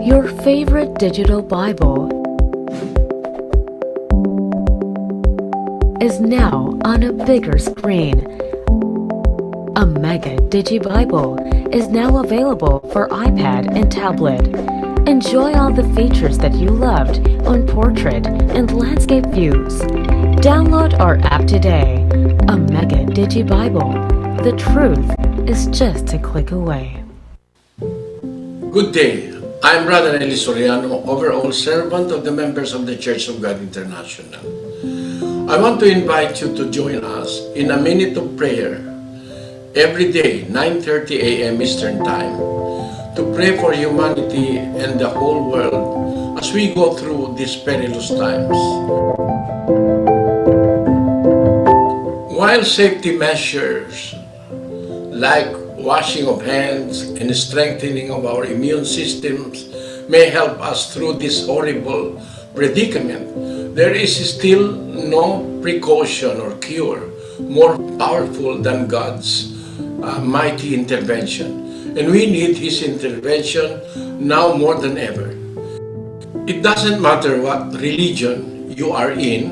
Your favorite digital Bible is now on a bigger screen. A Mega Digi Bible is now available for iPad and tablet. Enjoy all the features that you loved on portrait and landscape views. Download our app today. A Mega Digi Bible. The truth is just a click away. Good day. I'm Brother Eli Soriano, overall servant of the members of the Church of God International. I want to invite you to join us in a minute of prayer every day, 9:30 a.m. Eastern Time, to pray for humanity and the whole world as we go through these perilous times. While safety measures like washing of hands and strengthening of our immune systems may help us through this horrible predicament, there is still no precaution or cure more powerful than God's mighty intervention. And we need His intervention now more than ever. It doesn't matter what religion you are in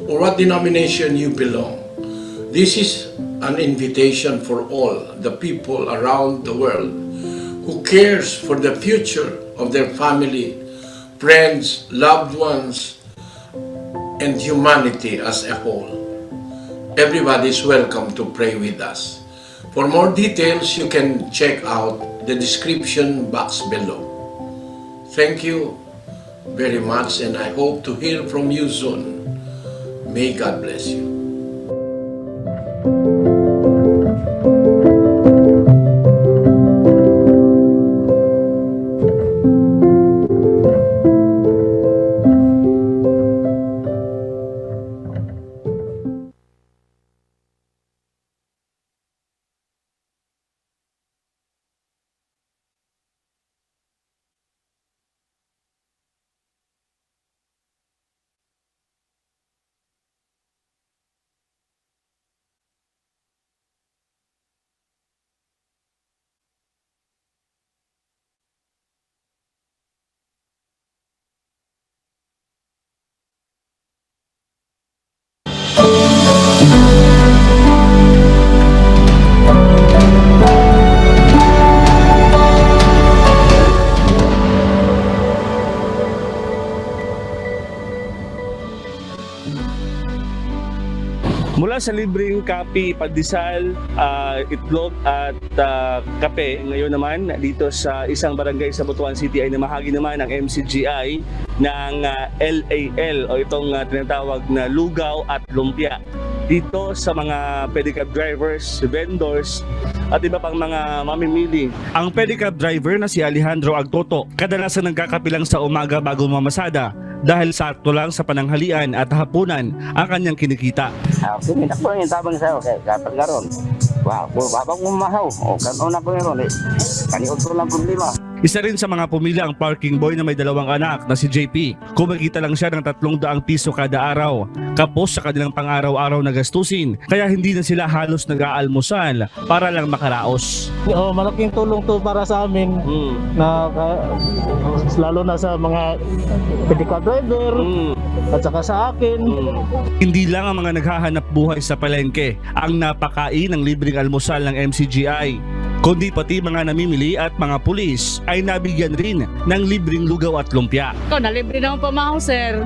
or what denomination you belong. This is an invitation for all the people around the world who cares for the future of their family, friends, loved ones, and humanity as a whole. Everybody is welcome to pray with us. For more details, you can check out the description box below. Thank you very much, and I hope to hear from you soon. May God bless you. Mula sa libreng kape, pandesal, itlog at kape, ngayon naman dito sa isang barangay sa Butuan City ay namahagi naman ang MCGI ng LAL o itong tinatawag na lugaw at lumpia dito sa mga pedicab drivers, vendors at iba pang mga mamimili. Ang pedicab driver na si Alejandro Agtoto kadalasan nagkakapilang sa umaga bago mamasada dahil sakto lang sa pananghalian at hapunan ang kanyang kinikita. Kumitak po yung tabang sa'yo, kapag garon. Wow, babang umahaw. O, kanuna po yun, kaniod ko lang problema. Isa rin sa mga pumila ang parking boy na may 2 anak na si JP. Kumikita lang siya ng 300 piso kada araw. Kapos sa kanilang pang-araw-araw na gastusin, kaya hindi na sila halos nag-aalmusal para lang makaraos. Malaking tulong to para sa amin na lalo na sa mga pedicab driver at saka sa akin. Hindi lang ang mga naghahanap buhay sa palengke ang napakain ng libreng almusal ng MCGI, kundi pati mga namimili at mga pulis ay nabigyan rin ng libreng lugaw at lumpia. Nalibre naman pamahaw, sir.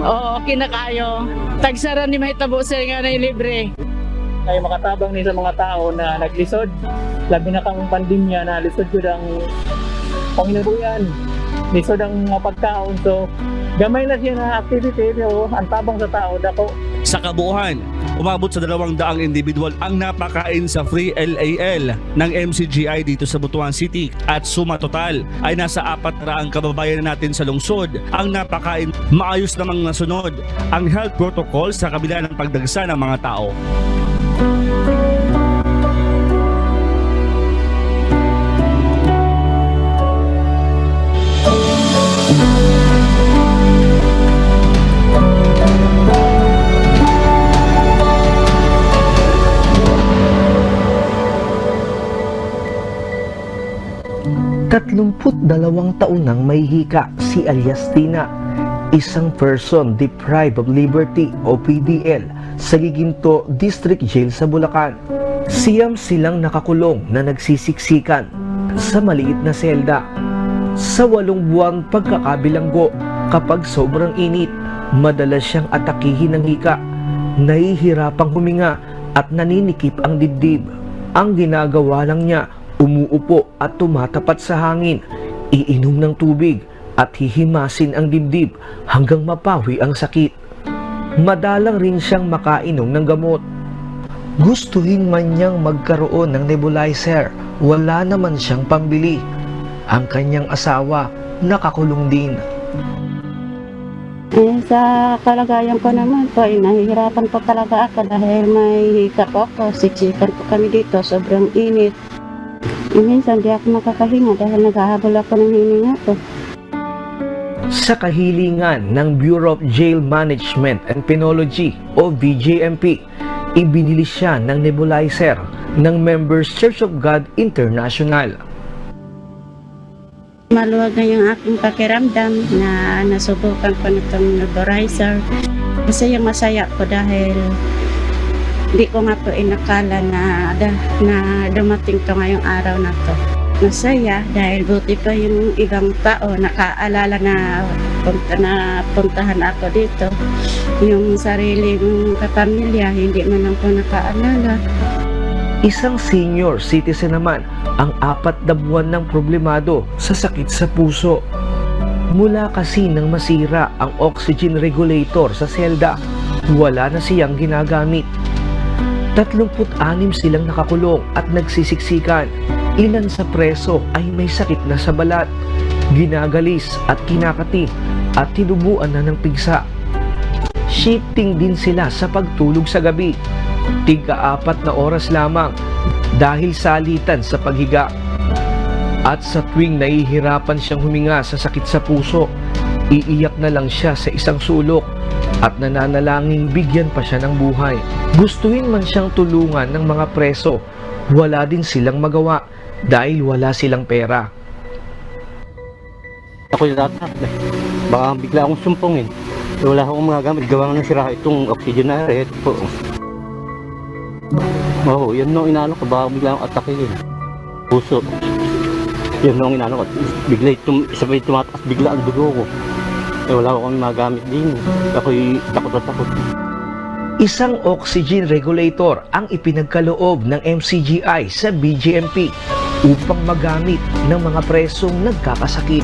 Oo, okay na kayo. Tagsaran ni mahitabo, sir, nga na libre. Ay makatabang ni sa mga tao na naglisod. Labi na kang pandemya na lisod yun ang panginabuyan. Lisod ang mga pagkaon. So, gamay na siya na activity pero ang tabang sa tao dako. Sa kabuuan, umabot sa 200 individual ang napakain sa Free LAL ng MCGI dito sa Butuan City at suma total ay nasa 400 kababayan natin sa lungsod ang napakain. Maayos namang nasunod ang health protocol sa kabila ng pagdagsa ng mga tao. 32 taon nang may hika si alias Tina, isang person deprived of liberty o PDL sa Giginto District Jail sa Bulacan. Siyam silang nakakulong na nagsisiksikan sa maliit na selda. Sa 8 buwang pagkakabilanggo, kapag sobrang init, madalas siyang atakihin ng hika, nahihirapang huminga at naninikip ang dibdib. Ang ginagawa lang niya, umuupo at tumatapat sa hangin, iinom ng tubig at hihimasin ang dibdib hanggang mapawi ang sakit. Madalang rin siyang makainom ng gamot. Gustuhin man niyang magkaroon ng nebulizer, wala naman siyang pambili. Ang kanyang asawa, nakakulong din. Sa kalagayan ko naman po, nahihirapan po talaga ako dahil may hika po ako. Siksikan po kami dito, sobrang init. Minsan di ako makakahinga dahil naghahabol ako ng hininga ko. Sa kahilingan ng Bureau of Jail Management and Penology o BJMP, ibinili siya ng nebulizer ng Members Church of God International. Maluwag na yung aking pakiramdam na nasubukan ko nitong nebulizer. Masaya ko dahil hindi ko nga po inakala na dumating to ngayong araw na to. Masaya dahil buti pa yung ibang tao nakaalala na puntahan ako dito. Yung sariling kapamilya hindi man lang po nakaalala. Isang senior citizen naman ang 4 na buwan ng problemado sa sakit sa puso. Mula kasi nang masira ang oxygen regulator sa selda, wala na siyang ginagamit. 36 silang nakakulong at nagsisiksikan. Ilan sa preso ay may sakit na sa balat, ginagalis at kinakati at tinubuan na ng pigsa. Shifting din sila sa pagtulog sa gabi, tig-4 na oras lamang dahil salitan sa paghiga. At sa tuwing nahihirapan siyang huminga sa sakit sa puso, iiyak na lang siya sa isang sulok at nananalangin bigyan pa siya ng buhay. Gustuhin man siyang tulungan ng mga preso, wala din silang magawa dahil wala silang pera. Ako yung tatak, baka bigla akong sumpongin. Wala akong mga gamit, gawa ng sira itong oxygen na rin. Ito po. Oo, yan nung inano ko, baka bigla akong atakin. Puso. Yan nung inano ko, bigla sabay tumataas bigla ang dugo ko. Wala akong mga gamit din. Ako'y takot na takot. Isang oxygen regulator ang ipinagkaloob ng MCGI sa BJMP upang magamit ng mga presong nagkakasakit.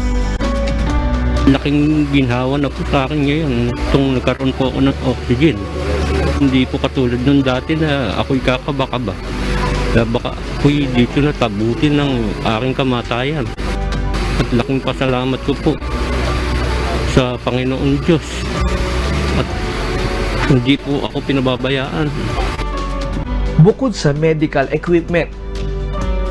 Laking ginhawa na po sa akin ngayon itong nagkaroon po ako ng oxygen. Hindi po katulad nung dati na ako'y kakaba-kaba. Baka ako'y dito na tabutin ng aking kamatayan. At laking pasalamat ko po sa Panginoon Diyos. At hindi po ako pinababayaan. Bukod sa medical equipment,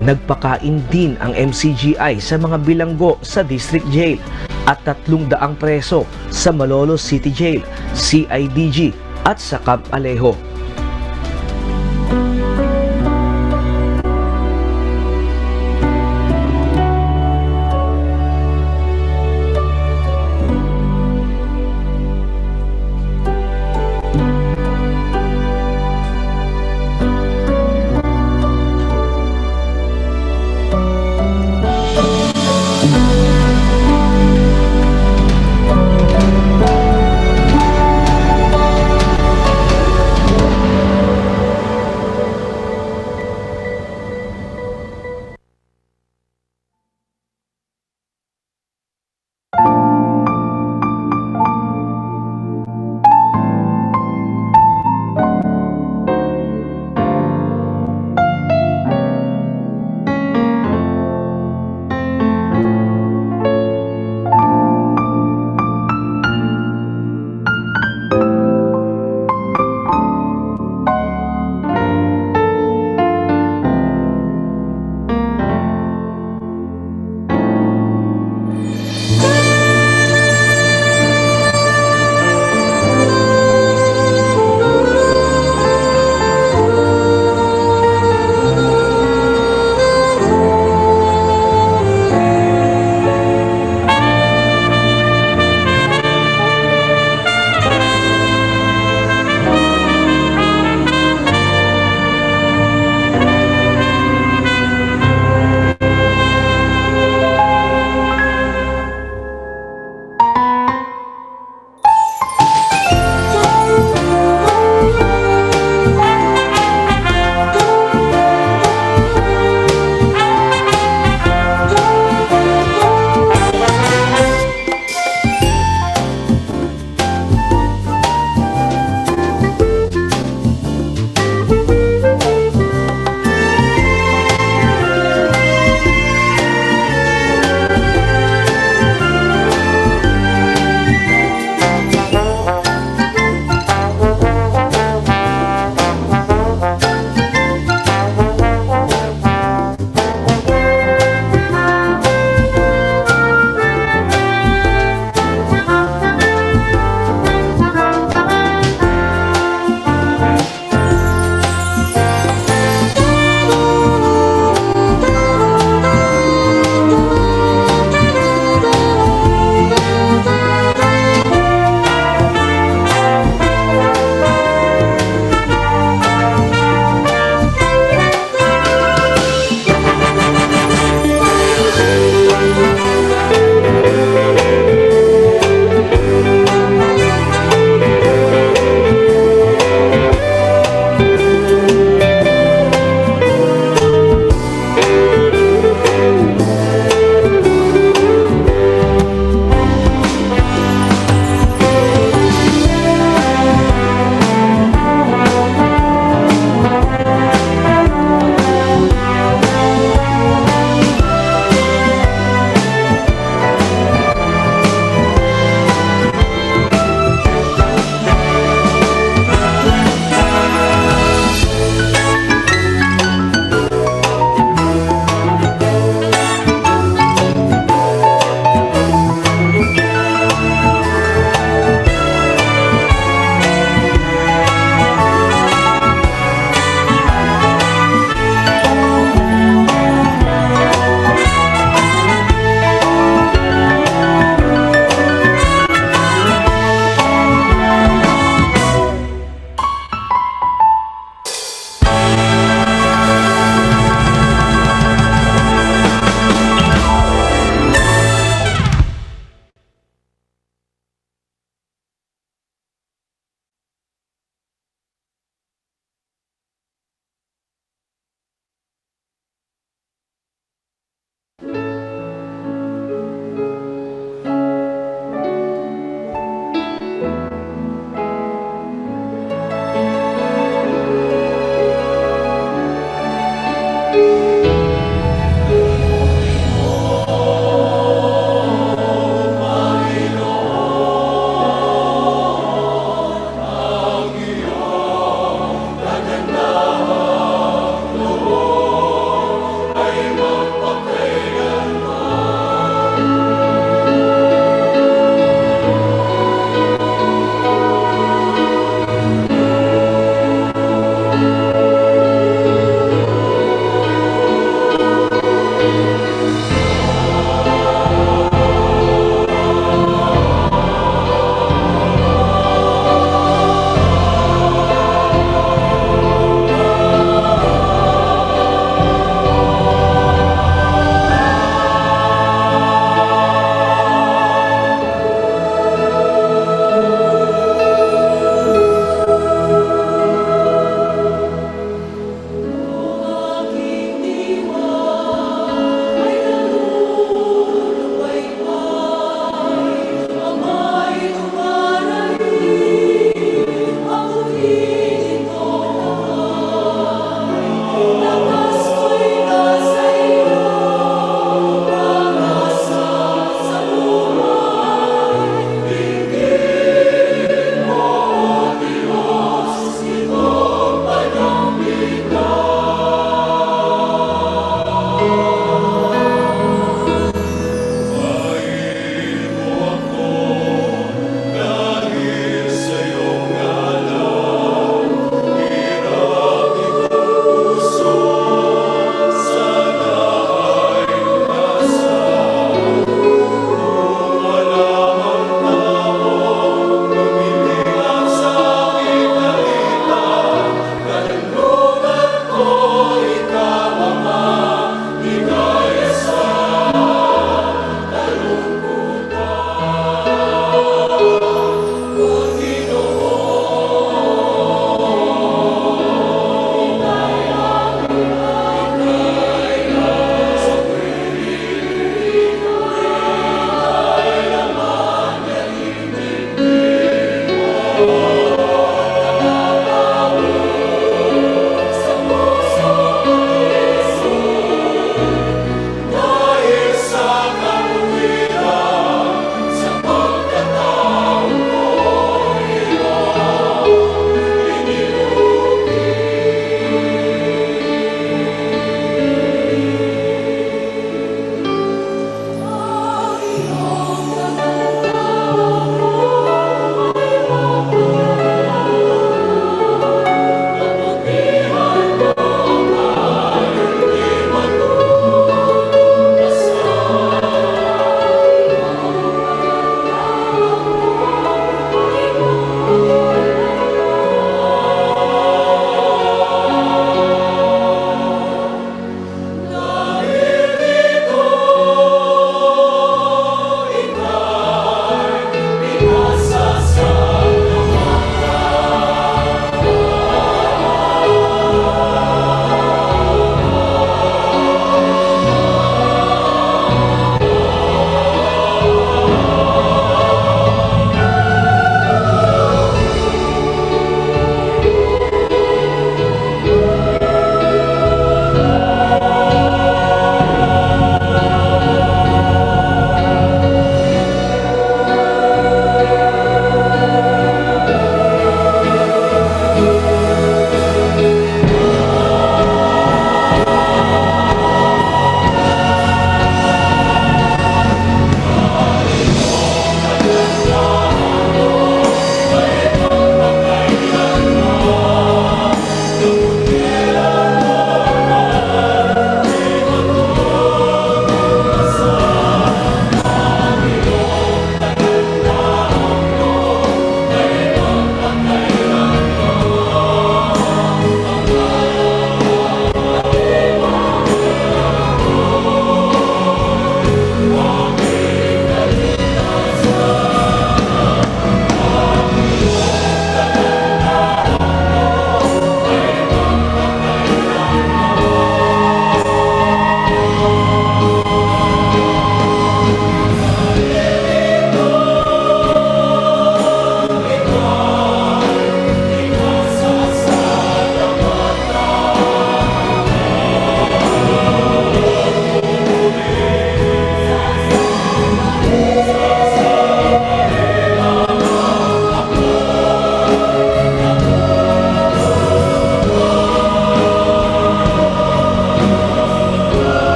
nagpakain din ang MCGI sa mga bilanggo sa District Jail at 300 preso sa Malolos City Jail, CIDG at sa Camp Alejo.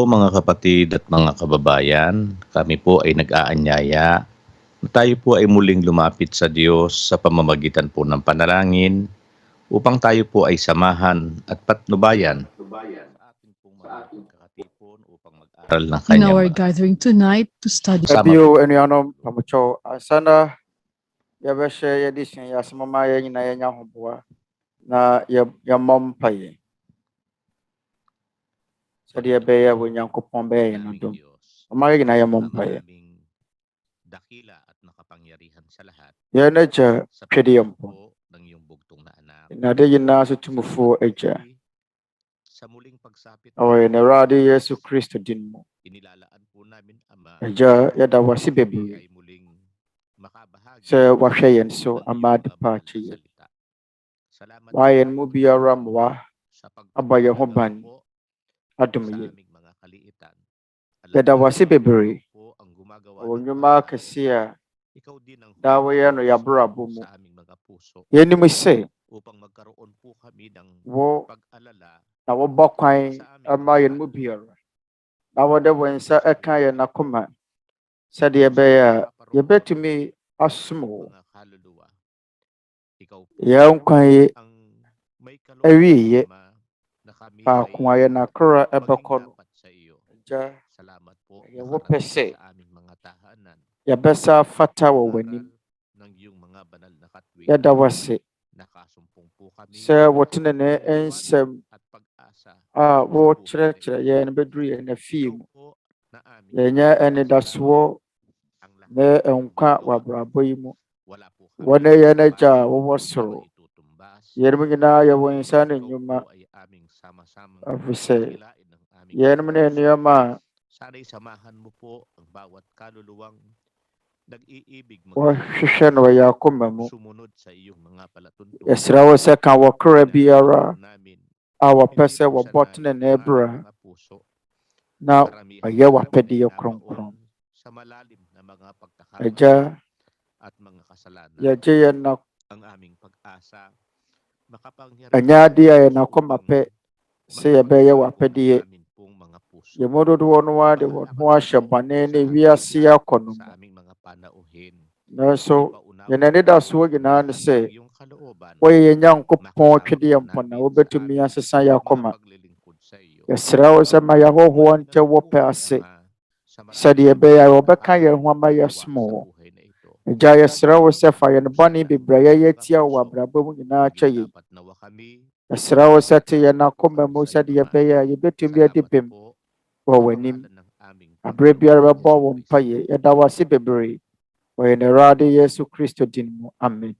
po mga kapatid at mga kababayan, kami po ay nag-aanyaya na tayo po ay muling lumapit sa Diyos sa pamamagitan po ng panalangin upang tayo po ay samahan at patnubayan sa ating pong mga pagkakatipon upang mag-aral ng In kanyang our mga gathering tonight to study Sama Bio anuanom pamucho sana yɛbɛhyɛ yɛde sua yɛ asɛm ama yɛn nyinaa yɛnya ahoboa na yɛmmɔ mpaeɛ sɛdeɛ ɛbɛyɛ a Onyankopɔn bɛyɛ yɛn adom. Ɔma yɛn nyinaa yɛmmɔ mpaeɛ. dakila at nakapangyarihan sa lahat Yɛn Agya sa twɛdeɛ pamamagitan mpo. po ng iyong bugtong na anak. Nnade nyinaa so tumufoɔ Agya. Sa muling pagsapit Ɛwɔ yɛn Awurade Yesu Kristo din mu. inilalaan po namin Ama Agya, yɛda wo ase bebree ay muling makabahagi sɛ wahwɛ yɛn so ng ama iyong ade mga pa banal na akyi yɛn. salita. Salamat Wayɛ po no mu biara mmoa sa aba yɛn ho pagpapahalaga ban mo po adom sa yɛn. aming mga kaliitan. Alam Yɛda wo namin ase bebree po ang gumagawa wɔ ng nnwuma paraan. kɛse a Ikaw din ang daa humarap wɔyɛ no ng yɛabrabɔ suko mu. sa aming mga puso Yɛnim sɛ upang magkaroon po kami ng wo pag-alala na wɔbɔ kwan sa aming ama mga yɛn mu kaluluwa. biara. Na wɔde wɔn nsa Sa ɛka yɛn buhay akoma sɛdeɛ ɛbɛyɛ a napaparoon yɛbɛtumi ng asom aming wo. mga kaluluwa. Ikaw po Yɛn nkwan yi ang may kalooban awieɛ Ama na kami faako a ay yɛn akora maging ɛbɛkɔ no. dapat sa iyo. Agya, Salamat po yɛwɔ pɛ nakarating sɛ ka sa aming mga tahanan. yɛbɛsa afata wɔ Aral w'anim. ng iyong mga banal na katwig. Yɛda wo ase Nakasumpong po kami sɛ wo ng tenene liwanag nsɛm at pag-asa a sa buhay na wɔrekyerɛkyerɛ ito. yɛn bɛduru yɛn afie Ikaw mu. po na aming Yɛnyɛ anidasoɔ ang lahat na ng nkwa wɔ gumagawa. abrabɔ yi mu. Wala po Wɔne kami yɛn Agya a papanin wɔwɔ na soro. maitutumbas. Yɛnom nyinaa yɛwɔ nsa ne Ikaw nnwuma po ay aming sama-samang afiri sɛ dakilain ng aming yɛnom mga ne puso. nneɛma a Sana'y samahan mo po ang bawat kaluluwang nag-iibig wɔhwehwɛ no wɔ yɛn akoma mu. sumunod sa iyong mga palatuntunan. Yɛsrɛ wo sɛ ka wɔkora biara Hinahangad po namin a wɔpɛ hindi sɛ buksan wɔbɔ namin tenene ang aming bra mga puso. na Karamihan ɔyɛ po namin w'apɛdeɛ ay kronkron. nabaon sa malalim na mga pagkakamali Agya, at mga kasalanan. yɛgye yɛn na Ang aming pag-asa, makapangyarihan ɛnyɛ sa adeɛ a Diyos yɛn akoma upang pɛ sɛ yɛbɛyɛ makapagbago ng w'apɛdeɛ. amin pong mga puso. Yɛn mu dodoɔ no ara de wɔn ho ahyɛ bɔne ne wiase akɔnnɔ mu. Sa aming mga panauhin. Nanso, Ipaunawa yɛn mo anidasoɔ po nyinaa ne ang sɛ iyong kalooban. woyɛ yɛn Nyankopɔn Makasama twedeɛ po mpo na namin wobɛtumi sa asesa aming yɛn mga akoma. paglilingkod sa iyo. Yɛsrɛ wo sɛ ma yɛahɔhoɔ nkyɛ wɔ pɛ ase sɛdeɛ ɛbɛyɛ a wɔbɛka yɛn ho ama yɛasom wo. Agya, yɛsrɛ wo sɛ fa yɛn bɔne bebree a yɛyɛ tia wo wɔ abrabɔ mu nyinaa kyɛ yɛn. Yɛsrɛ wo sɛ te yɛn akoma mu sɛdeɛ ɛbɛyɛ a yɛbɛtumi adi bem wɔ w'anim. Aberɛ biara bɛbɔ wo mpaeɛ. Yɛda wo ase bebree wɔ yɛn Awurade Yesu Kristo din mu. Amen.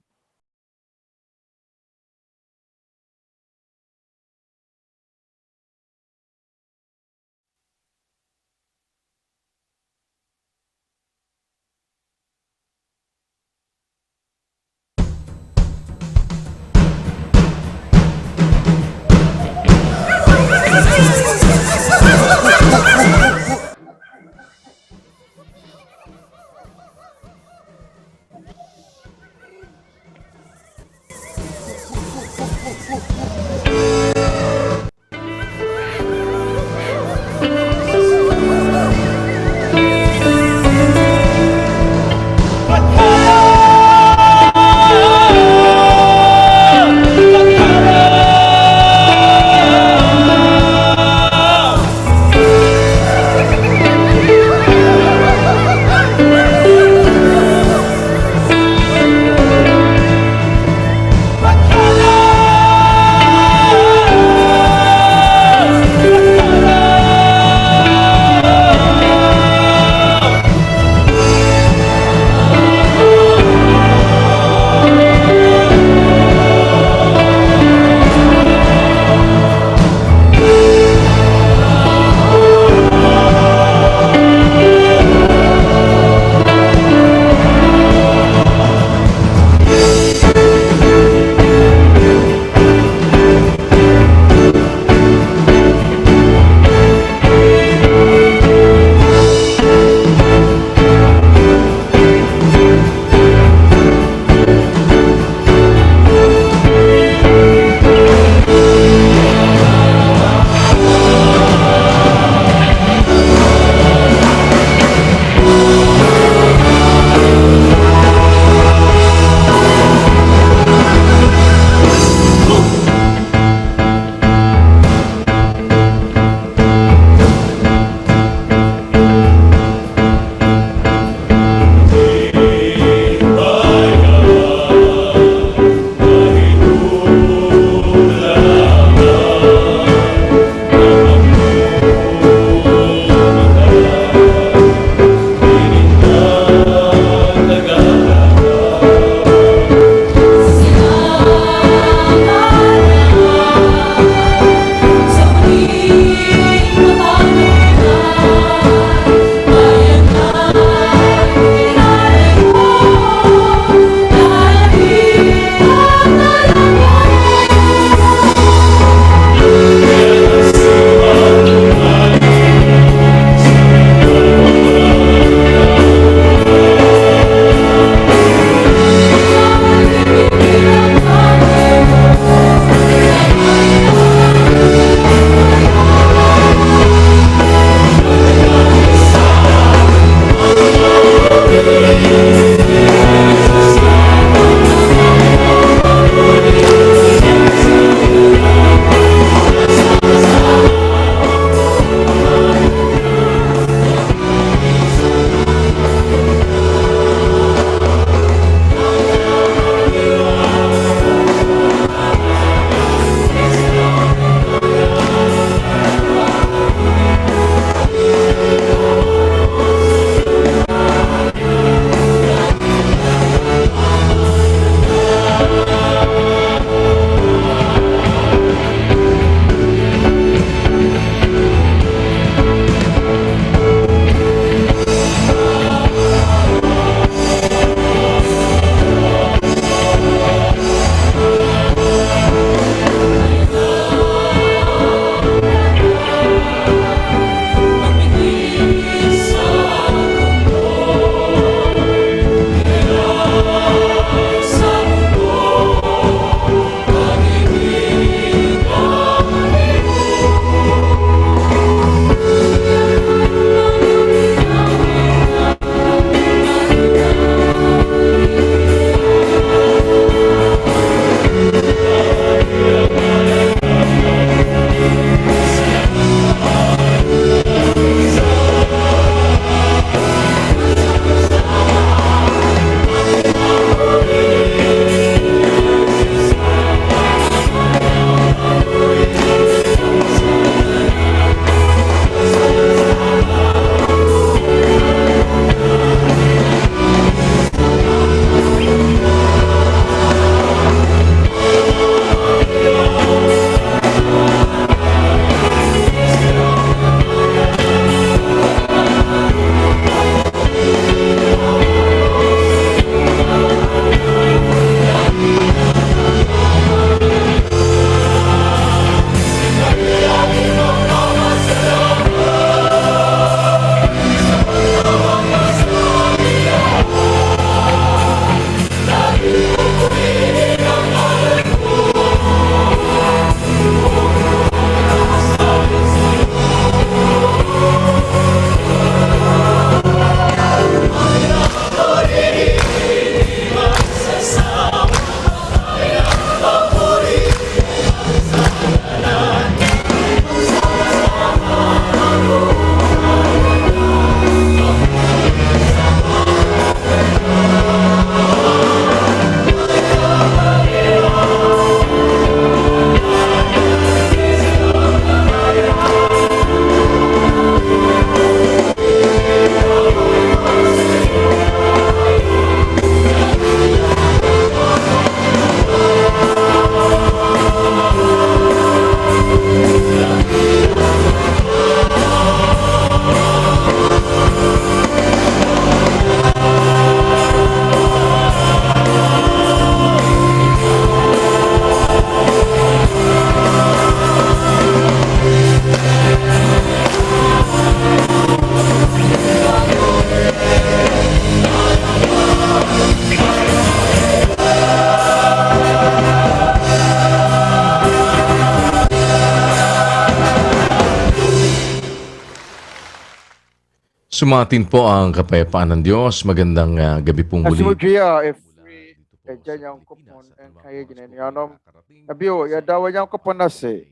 Sumatin po ang kapayapaan ng Diyos. Magandang gabi pong muli. Asumudia, if we dyan yung kupon ang kaya ginanianom. Abiyo, yadawa yung kupon na si.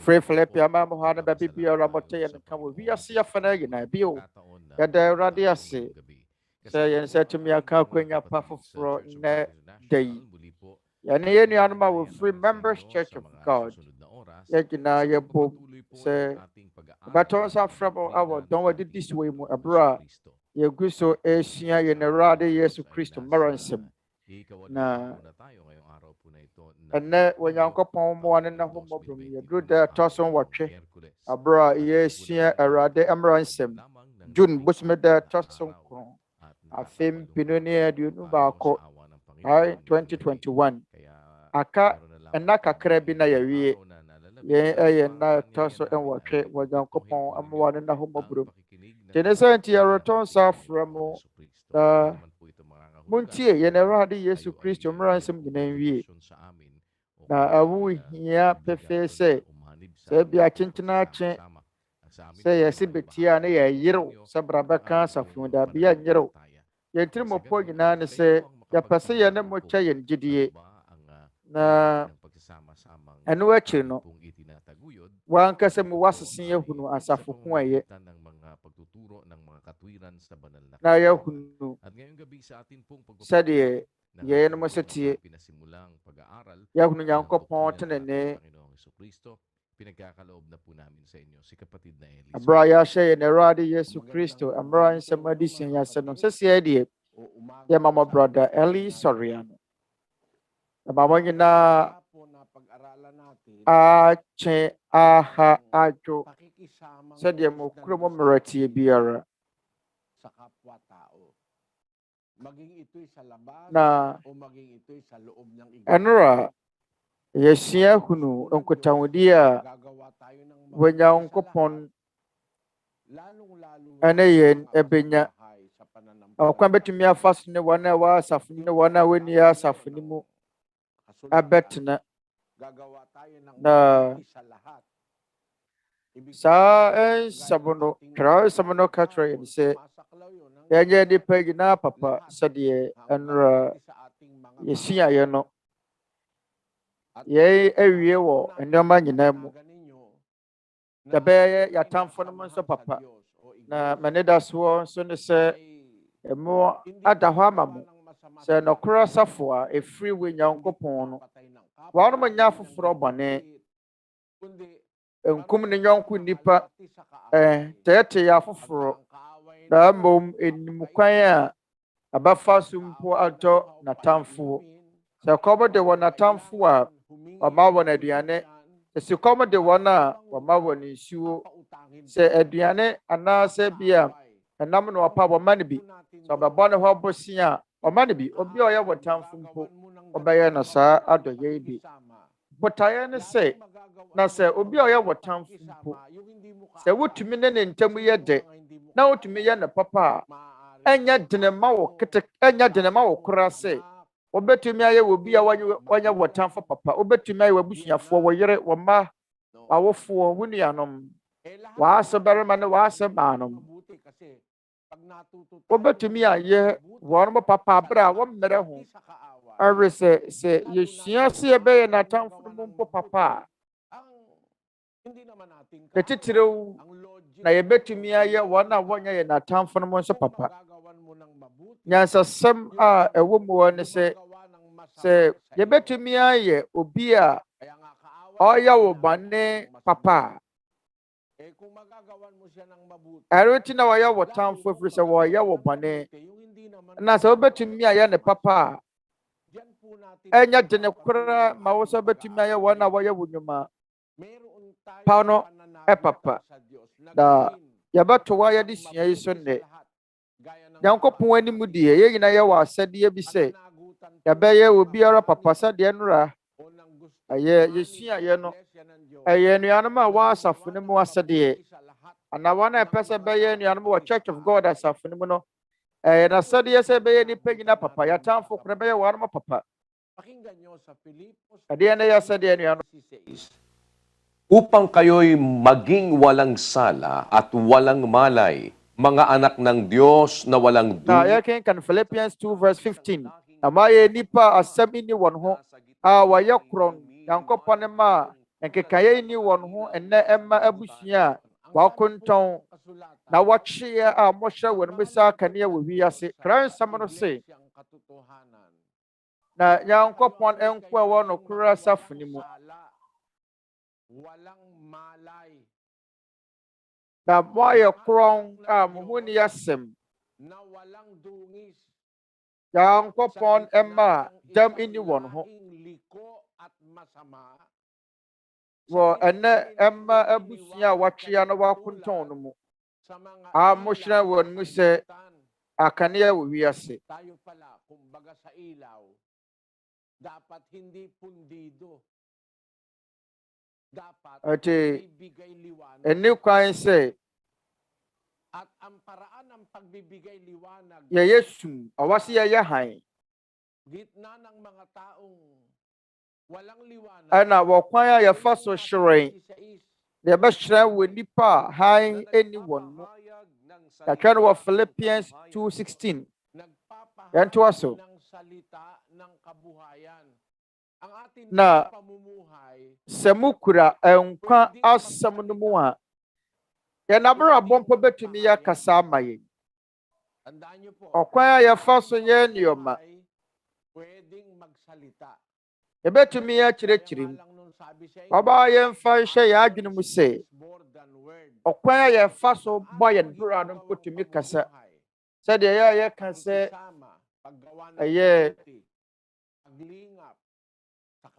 Free Philippi, ama mo hana babi biya ramote yan kamu. Biya siya fanay na abiyo. Yadawa radia si. Sa yan sa tumia ka kwenya pafufro na day. Yan yan yan ma with Free Members Church of God. Yan gina ya po sa baton sa frabo awo don wadi this way mo abra. Ya gusto siya yan rade Yesu Kristo maransem. Na ene wanyankopɔn mo ane na homɔbrom yɛduru da ɛtɔ so nwɔtwe abra yɛsua awurade mmara nsɛm June bosome da ɛtɔ so nkron afei mpinu ne aduonu baako 2021 aka ɛna kakra bi na yɛwie yɛn ɛyɛ na ɛtɔ so nwɔtwe wanyankopɔn mo ane na homɔbrom tene sɛ nti yɛretɔn nsa afrɛ mo muntie yɛn awurade Yesu Kristo mmara nsɛm nyinaa wie na awu hia pefe sɛ bi akyenkyena akye sɛ yɛsi betia ne yɛ yerew sɛ brabɛka asafo da bi yɛ nyerew yɛntiri mɔpɔ nyinaa ne sɛ yɛpɛ sɛ yɛne mo kyɛ yɛn gyidie na ɛno akyi no wankasɛ mu wasese yɛhunu asafo ho ɛyɛ na yɛhunu sɛdeɛ yɛn mo setie yɛhunu Nyankopɔn tenene abra yɛahyɛ yɛn Awurade Yesu Kristo amara nsɛm adi sua yɛasɛ no sɛsie deɛ yɛma mo brother Eli Soriano na mo nyinaa akye aha adwo sɛdeɛ mo kuro mo mmerɛtie biara na ɛnora yɛsua hunu nkotawodi a Onyankopɔn ɛne yɛn ɛbɛnya ɔkwan bɛtumi afa so ne wɔn a wɔwɔ asafo ne wɔn a wɔnni asafo ne mu abɛtena na saa nsɛm no twerɛ nsɛm no ka kyerɛ yɛn sɛ yɛnyɛ nipa nyinaa papa sɛdeɛ ɛnora yɛsuaeɛ no yɛn awie wɔ nneɛma nyinaa mu yɛbɛyɛ yɛatamfo no mu nso papa na m'ani da soɔ nso ne sɛ ɛmo ada hɔ ama mo sɛ nɔkora asafo a ɛfiri wɔ Nyankopɔn no wɔnom nyɛ afoforɔ bɔne nkum ne nyɔnko nipa tɛɛtɛɛ afoforɔ na mmom enim kwan a abafa so mpo adɔ n'atamfoɔ sɛ kɔm de wɔ n'atamfoɔ a ɔma wɔ n'aduane sɛ kɔm de wɔn a ɔma wɔ ne nsuo sɛ aduane anaasɛ bi a ɛnam na ɔpa wɔma no bi sɛ ɔbɛbɔ ne hɔ bosi a ɔma no bi obi a ɔyɛ wɔ tamfo mpo ɔbɛyɛ no saa adɔyɛ bi botaeɛ ne sɛ na sɛ obi a ɔyɛ wɔ tamfo mpo sɛ wotumi ne ne ntam yɛ dɛ na wotumi yɛ ne papa a ɛnyɛ dene ma wo ɛnyɛ dene ma wo kora sɛ wobɛtumi ayɛ wɔ bi a wɔnyɛ wɔ tamfo papa wobɛtumi ayɛ w'abusuafoɔ wɔ yere wɔ mma awofoɔ wo nuanom w'asɛ barima ne w'asɛ maanom wobɛtumi ayɛ wɔn mo papa abere a wɔmmerɛ ho ɛre sɛ yɛsua sɛ yɛbɛyɛ n'atamfo no mu mpo papa a titiriw na yɛbɛtumi ayɛ wɔn a wɔnyɛ yɛ n'atamfo no mu nso papa nyansasɛm a ɛwɔ mu hɔ ne sɛ yɛbɛtumi ayɛ obi a ɔyɛ wo bɔne papa a ɛre nti na wɔyɛ wo tamfo ɛfiri sɛ wɔyɛ wo bɔne na sɛ wobɛtumi ayɛ ne papa a ɛnyɛ de ne koraa ma wo sɛ wobɛtumi ayɛ wɔn a wɔyɛ wo nnwuma pa no papa na yɛbɛto wa yɛde sua yi so nnɛ Nyankopɔn anim deɛ yɛn nyinaa yɛwɔ asɛdeɛ bi sɛ yɛbɛyɛ obiara papa sɛdeɛ nora ɛyɛ yɛsuaeɛ no ɛyɛ anuanom a wɔn asafo no mu asɛdeɛ anaa wɔn a ɛpɛ sɛ bɛyɛ anuanom wɔ Church of God asafo no mu no ɛyɛ n'asɛdeɛ sɛ bɛyɛ nipa nyinaa papa yɛatamfo kora bɛyɛ wɔn papa ɛdeɛ na yɛ asɛdeɛ anuanom upang kayo'y maging walang sala at walang malay mga anak ng Diyos na walang Na dungis yɛkenkan Philippians 2 verse 15. Na mayɛ nipa asɛm ni wɔn ho a wɔyɛ korɔn. Nyankopɔn ne ma nkekaeɛ ni wɔn ho ɛnnɛ ɛma abusua a wɔakontɔn na wɔkyeɛ a mohyɛ wɔn mu sɛ akanea wɔ wiase. Kra nsɛm no se na Nyankopɔn ɛnko a ɛwɔ nokorɛ asafo no mu. Na moayɛ korɔn a mo ho ni asɛm. Nyankopɔn ɛma dam ni wɔn ho. Wɔ ɛnɛ ɛma abusua a wɔatwea na wɔakontɔn no mu. A mohyɛ wɔn mu sɛ akanea wɔ wiase. Tayo pala, kumbaga sa ilaw, dapat hindi pundido. Dapat Ati bibigay liwanag. ɛne kwan sɛ At ang paraan ng pagbibigay liwanag, yɛyɛ sum, ɔwɔ sɛ yɛyɛ hann. gitna ng mga taong walang liwanag. Ɛna wɔ kwan a yɛfa so hyerɛn, na yɛbɛhyerɛn wɔ nipa a hann ɛni wɔn mu. Yɛtwa no wɔ Philippians 2:16. Yɛntoa so. Ng salita ng kabuhayan. Ang ating Na pamumuhay, sɛ mukura nkwa asɛm no mu a, yɛn abrabɔ mpo bɛtumi yɛ kasa ama yɛn. tandaan niyo po, Ɔkwan a yɛfa so yɛ nneɛma, pwedeng magsalita. yɛbɛtumi yɛ kyerɛkyerɛ mu. Ɔbaa yɛmfa nhyɛ yɛn adwene mu sɛ, ɔkwan a yɛfa so bɔ yɛn bra no mpo tumi kasa. Sɛdeɛ yɛa yɛka sɛ ɛyɛ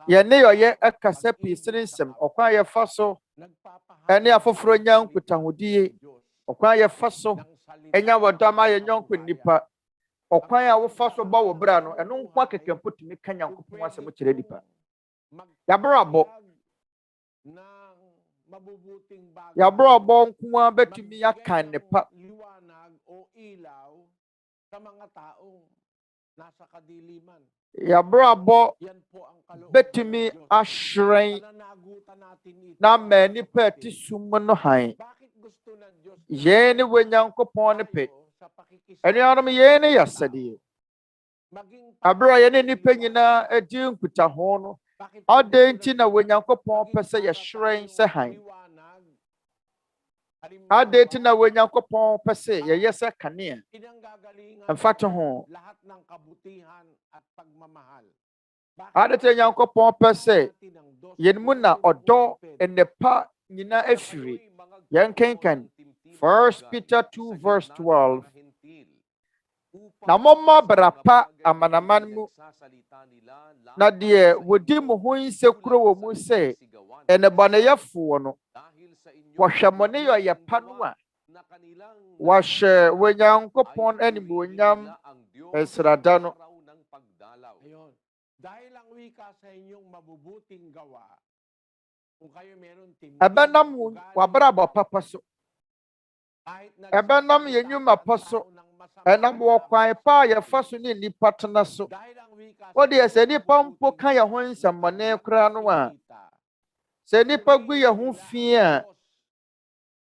yɛne ɔyɛ ɛkasa pii sene nsɛm. Ɔkwan a yɛfa so ɛne afoforɔ nya nkutahodie. Ɔkwan a yɛfa so ɛnya wɔdɔ ma yɛn nyɔnko nnipa. Ɔkwan a wofa so bɔ wo bra no, ɛno nko akeka mpo tumi ka Nyankopɔn asɛm kyerɛ nnipa. Yɛabrabɔ nko a bɛtumi aka nnepa. Liwanag o ilaw sa mga taong nasa kadiliman. Yɛabrabɔ Yan po ang kalooban bɛtumi ng Diyos. ahyerɛn Pananagutan natin ito. na ama nnipa a ɛte sum mu no hann. Bakit gusto ng Diyos Yɛn ne wɔ Nyankopɔn no pɛ. sa pakikisama? Anuanom, yɛn ne yɛ asɛdeɛ. Maging Abere a yɛne nnipa nyinaa adi nkutaho no, bakit adɛn nti na wɔ Nyankopɔn pɛ sɛ yɛhyerɛn sɛ hann? liwanag? Adɛn nti na wɔ Nyankopɔn pɛ sɛ yɛyɛ sɛ kanea? Pinanggagalingan Ɛmfa to ho. lahat ng kabutihan at pagmamahal. Adɛn nti na Nyankopɔn pɛ sɛ yɛn mu na ɔdɔ nnepa nyinaa afiri. Yɛnkenkan 1 Peter 2 verse 12. Na momma bra pa amanaman mu, na deɛ wodi mo ho nsekuro wɔ mu sɛ ɛnebɔneyɛfoɔ no, wɔhwɛ mo ne yɛyɛ pa no a, wɔhyɛ wɔ Nyankopɔn animuonyam nsrada no. Ayun. Dahil ang wika sa inyong mabubuting gawa, kung kayo meron Ɛbɛnam w'abrabɔ papa so. kahit Ɛbɛnam yɛn nnwuma pa so. Ɛnam wɔ kwan pa a yɛfa so ne nnipa tena so. dahil ang wika sa Wodeɛ sɛ nnipa mpo ka yɛn ho nsɛmmɔne koraa no a, sɛ nnipa gu yɛn ho fi a,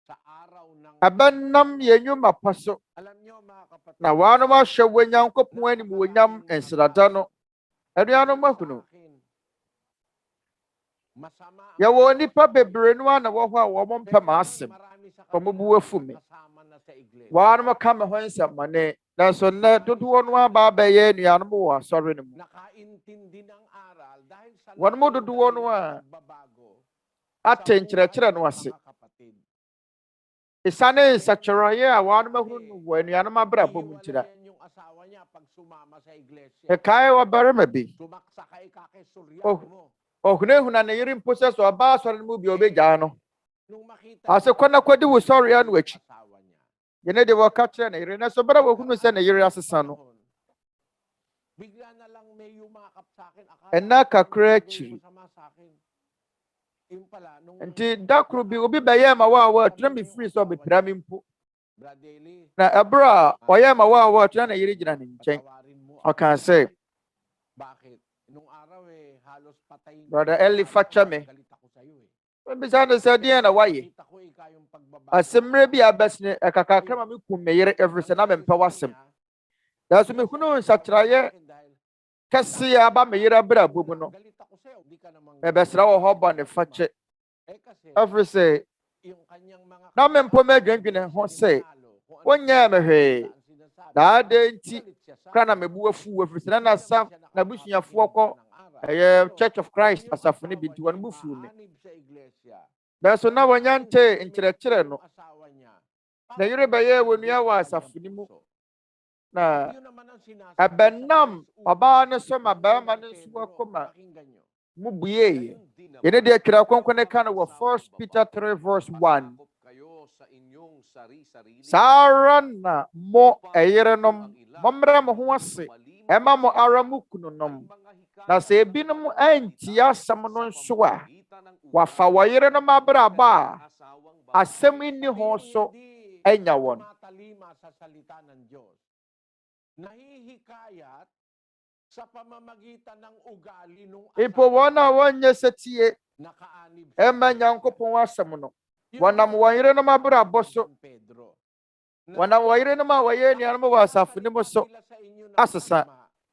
sa araw ng ɛbɛnam yɛn nnwuma pa so. alam niyo mga kapatid, Na wɔanom ahyɛ wɔ Nyankopɔn animuonyam nsrada no. Anuanom ahunu. masama ang Yɛwɔ nnipa bebree no a na wɔ hɔ a wɔn mpɛ m'asɛm. marami sa Wɔn bu afu me. kasama na sa iglesia. Wɔanom ka me ho nsɛmmɔne. Nanso nnɛ dodoɔ no aba abɛyɛ anuanom wɔ asɔre no mu. Nakaintindi ng aral dahil sa Wɔn mu dodoɔ no a pagbabago ate nkyerɛkyerɛ no ase. Esiane nsakyerɛeɛ a wɔanom ahunu no wɔ anuanom abrabɔ mu ntira. yung asawa niya pag sumama sa iglesia. Ɛkae wɔ barima bi. Sumaksa ka ikakisuryan Oh. mo. Ɔhunahuna ne yere mpo sɛ sɛ ɔbaa asɔre no mu bi a ɔbɛgyaa no. Nung makita Ase kɔ na kɔdi wo sɔre no akyi. asawa niya. Yɛne de wɔka kyerɛ ne yere. Na sɛ ɔbɛra wɔhunu sɛ ne yere asesa no. Bigla na lang may yumakap sa akin. Akala Ɛnna ko kakra may akyiri. masama sa akin. Yung pala, nung Nti da koro bi obi bɛyɛɛ ma wo a wɔatena me firi sɛ ɔbɛpira me mpo. Bradley, Na ɛberɛ a ɔyɛɛ ma wo a wɔatena ne yere gyina ne nkyɛn. patawarin mo Ɔkaa sɛ, bakit? Nung araw halos patay. Brother Eli, fakyɛ me. Galit ako sa'yo eh. Bisa ne sɛ deɛ na wayɛ. Kita ko Asemre bi abesne ekakakra ma me kum me yere every se na me mpa wasem. Da so me hunu nsatraye kese aba me yere bra bomu no. Me besra wo hoba ne fache. Every se na me mpo me dwendwene ho se wonya me hwe. Na ade nti kra na me bu afu every se na sa na busuafo ko Church of Christ asafo ne bi nti won bu fu me. Beso na wanyante nkyerɛkyerɛ no. Na yere bɛyɛ wonua wɔ asafo ni mu. Na abenam ɔbaa ne so ma bɛrima ne so akoma mu buye. Yene de twira konkon ne ka no wɔ 1 Peter 3 verse 1. Sarana mo eyerenom momra mo ho ase ema mo ara mu kununom. Na se ebinom anti asɛm no nso a wafa wayerenom abraba asɛm inni ho so anya won. Nahihikayat sa pamamagitan ng ugali nung Ipo wana wanya setie ema nyankopon asɛm no wanam wayerenom abraba so wanam wayerenom a waye nianom wɔ asafo ne mo so asesa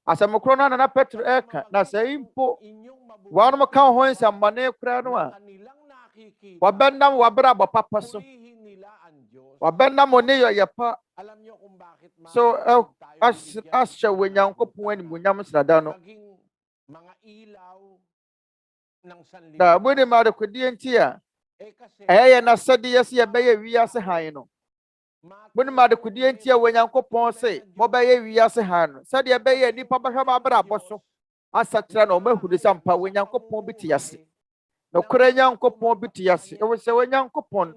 asɛm koro no na Petro eka na sɛ impo wanom ka ho nsɛmmane kora no a wabenam wabraba papa so wabenam ne yɛ pa. So as shall we nyankopon ani munyam srada no da bone ma de kodi enti a ɛyɛ na sɛde yɛse yɛbɛyɛ wiase han no bone ma de kodi enti a we nyankopon se mobɛyɛ wiase han no sɛde yɛbɛyɛ nipa bɛhwɛ ma brabɔ so asatra na ɔmahude sampa we nyankopon bi te yase no kora nyankopon bi te yase ɛwɔ sɛ we nyankopon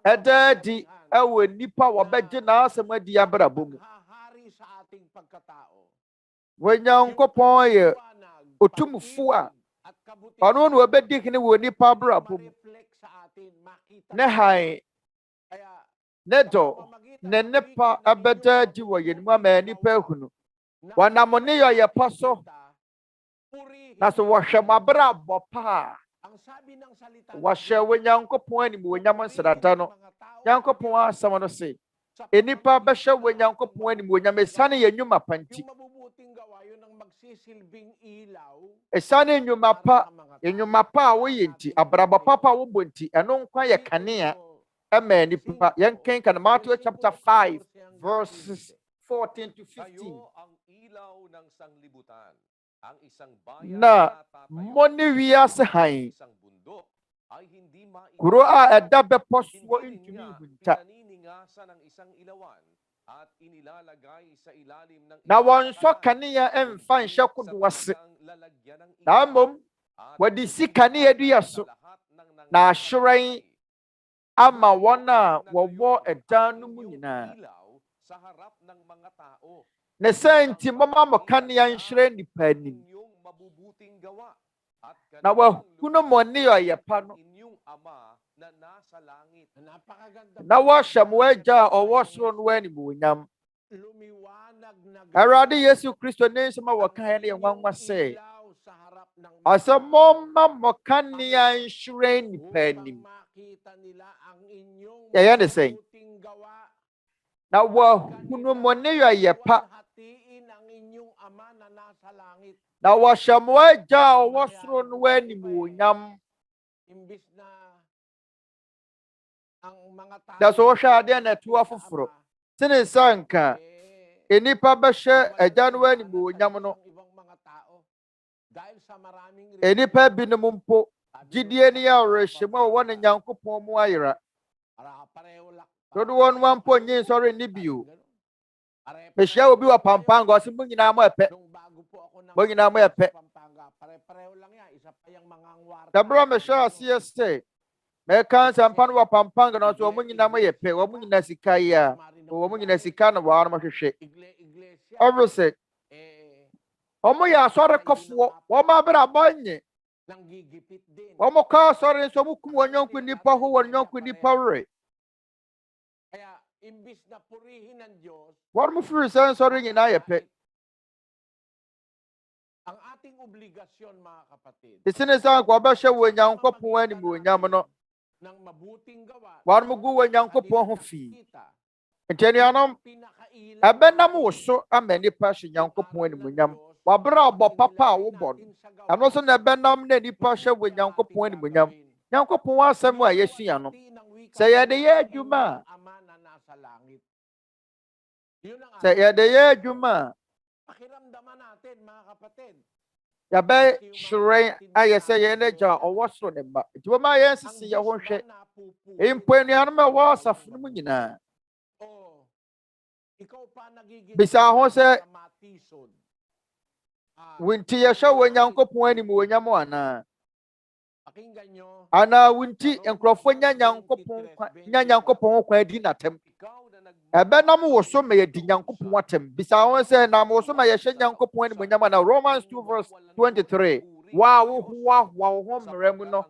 ɛda di ɛwɔ nipa wɔbɛgye n'asɛm adi abrabɔ mu. We nyankopon yɛ otumfo a ɔno na wɔbɛdi hene wɔ nipa abrabɔ mu. Ne han ne dɔ ne nipa ɛbɛda di wɔ yɛn mu ama nipa ehunu. Wɔnam ne yɛ pa so na so wɔhwɛ mo abrabɔ pa a wɔhyɛ we nyankopon anim wɔ nyam nsrada no. Nyankopon asɛm no se enipa bɛhyɛ we nyankopon anim wɔ nyam esane yɛ nnwuma pa nti. Esane nnwuma pa a woyɛ nti abrabɔ papa a wobɔ nti ɛno nkwa yɛ kanea ɛma nipa. Yɛnkenka no Matthew chapter 5 verses 14 to 15. Na mo ne wiase han kuro a ɛda bɛpɔ soɔ ntumi nhunta na wɔnsɔ kanea ɛmfa nhyɛ kodoɔ ase na mmom wɔde si kanea dua so na ahyerɛn ama wɔn a wɔwɔ ɛdan no mu nyinaa. Ne sɛ nti mɔma mo kanea nhyerɛn nipa anim na wahunu mo ne ɔyɛ pa no na wɔhyɛ mo agya a ɔwɔ soro no animuonyam. Awurade Yesu Kristo ne nsɛm a wɔka ne yɛ nwanwa sɛ asɛ momma mo kanea nhyerɛn nipa anim. Yɛyɛ ne sɛn na wahunu mo ne ɔyɛ pa na wɔhyɛ mo agya a ɔwɔ soro no animuonyam. Da so wɔhwɛ adeɛ na ɛtoa foforɔ sene nsa nka enipa bɛhyɛ agya no animuonyam no enipa binom mpo gyidie ne awerɛhyɛmu a wɔwɔ ne nyankopɔn mu ayera dodoɔ no mpo nye nsɔre ne bio. Mehyia obi wɔ Pampanga ɔse mo nyinaa mo ɛpɛ mo nyinaa mo ɛpɛ. Da bro mehyɛ aseɛ sɛ mɛka nsɛmpa no wɔ Pampanga na ɔso ɔmo nyinaa mo yɛ pɛ ɔmo nyinaa sika yi a ɔmo nyinaa sika na wɔn mo hwehwɛ. Ɔbro sɛ ɔmo yɛ asɔre kɔfoɔ wɔn abrabɔ nye wɔn kɔ asɔre nso ɔmo kum wɔn nyɔnko nipa ho wɔn nyɔnko nipa werɛ. Wɔn mo firi sɛ nsɔre nyinaa yɛ pɛ. Esine sɛ nkɔ ɔbɛhyɛ wɔ nyankopɔn animuonyam no wɔn mo gu wɔ nyankopɔn ho fi nti anuanom ɛbɛnam wo so ama nipa hyɛ nyankopɔn animuonyam wabere abɔ papa a wobɔ no ɛno nso na ɛbɛnam na nipa hyɛ wɔ nyankopɔn animuonyam nyankopɔn asɛm a yɛsua no sɛ yɛde yɛ adwuma a yɛbɛhyerɛn ayɛ sɛ yɛn agya a ɔwɔ soro ne mma nti wɔma yɛn sisi yɛ ho hwɛ mpo anuanom a ɛwɔ asafo no mu nyinaa bisa ho sɛ wonti yɛhyɛ wɔ nyankopɔn animuonyam anaa wonti nkurɔfoɔ nya nyankopɔn ho kwan di n'atam ɛbɛnam wo so ma yɛdi nyankopɔn atam bisa ho sɛ nam wo so ma yɛhyɛ nyankopɔn animuonyam anaa Romans 2:23 wa wo ho wo mmara mu no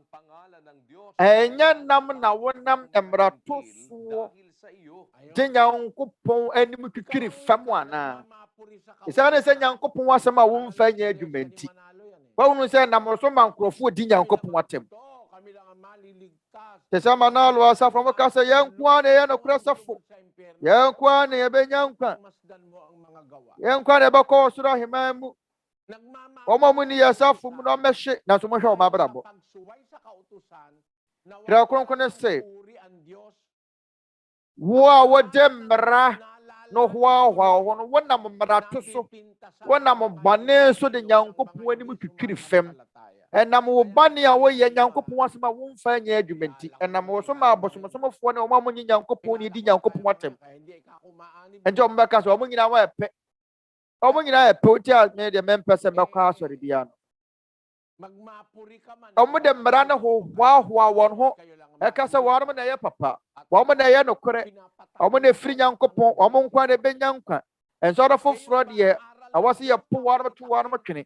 ɛnyɛ nam na wonam mmarato soɔ de nyankopɔn anim twitwiri fam anaa ɛsiane sɛ nyankopɔn asɛm a womfa nyɛ adwuma nti wahunu sɛ nam wo so ma nkurɔfoɔ di nyankopɔn atam te sɛ ma na alo asafo mo ka sɛ yɛn nko a na yɛ nokorɛ safo yɛn nko a na yɛbɛnya nkwa yɛn nko a na yɛbɛkɔ ɔsoro aheman mu wɔn a mo ni yɛ safo mu na ɔmɛhye nanso mohwɛ wɔn abrabɔ Twerɛ Kronkron sɛ wo a wɔde mmara no hoahoa ho no wonam mmarato so wonam bɔne so de nyankopɔn anim twitwiri fam ɛnam wo bɔne a woyɛ nyankopɔn asɛm a womfa nyɛ adwuma nti ɛnam wo so ma abosomsomfoɔ ne ɔma monye nyankopɔn ne di nyankopɔn atam ɛnti ɔmo bɛka sɛ ɔmo nyinaa wɔyɛpɛ ɔmo nyinaa yɛpɛ woti a me deɛ mempɛ sɛ mɛkɔ asɔre bia no ɔmo de mmara no hoahoa wɔn ho ɛka sɛ wɔn na ɛyɛ papa wɔn na ɛyɛ nokorɛ wɔn na efiri nyankopɔn wɔn nkwa na ebenya nkwa nsɔre foforɔ deɛ awɔ sɛ yɛpo wɔn to wɔn twene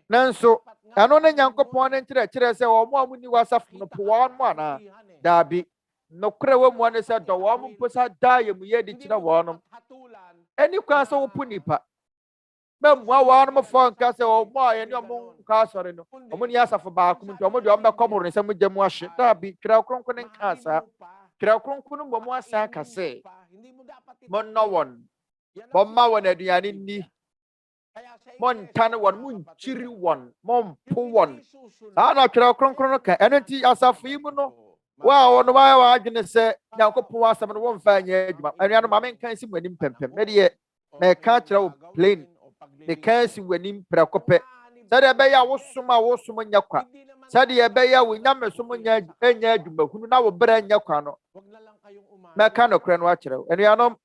nanso ɛno ne nyankopɔn ne nkyerɛkyerɛ sɛ wɔn a wɔni wasafo no po wɔn mo anaa daabi nokorɛ wɔ mu ne sɛ dɔ wɔn mpo sa daa yɛ mu yɛ de kyerɛ wɔn ɛni kwan sɛ wɔpo nipa mɛmmoa wɔn mo fɔ nka sɛ wɔn a yɛne wɔn nkɔ asɔre no wɔn ni asafo baako nti wɔn de wɔn bɛkɔ mo ne nsɛm gya mu ahye daabi Twerɛ Kronkron nka saa Twerɛ Kronkron bɔ mu asan ka sɛ monnɔ wɔn momma wɔn aduane nni montane wɔn monkyiri wɔn mompo wɔn saa na Twerɛ Kronkron ka ɛno nti asafo yi mu no wo a wɔn wayɛ w'adwene sɛ nyankopɔn asɛm no wɔmfa nyɛ adwuma anuanom ma menka nsi mo anim pɛmpɛm ɛdeɛ mɛka kyerɛ wo plain meka nsi wo anim prɛko pɛ sɛdeɛ ɛbɛyɛ a wosom a wosom nyɛ kwa sɛdeɛ ɛbɛyɛ a wo nyamesom nyɛ adwumahunu na wo berɛ nyɛ kwa no mɛka nokorɛ no akyerɛ wo anuanom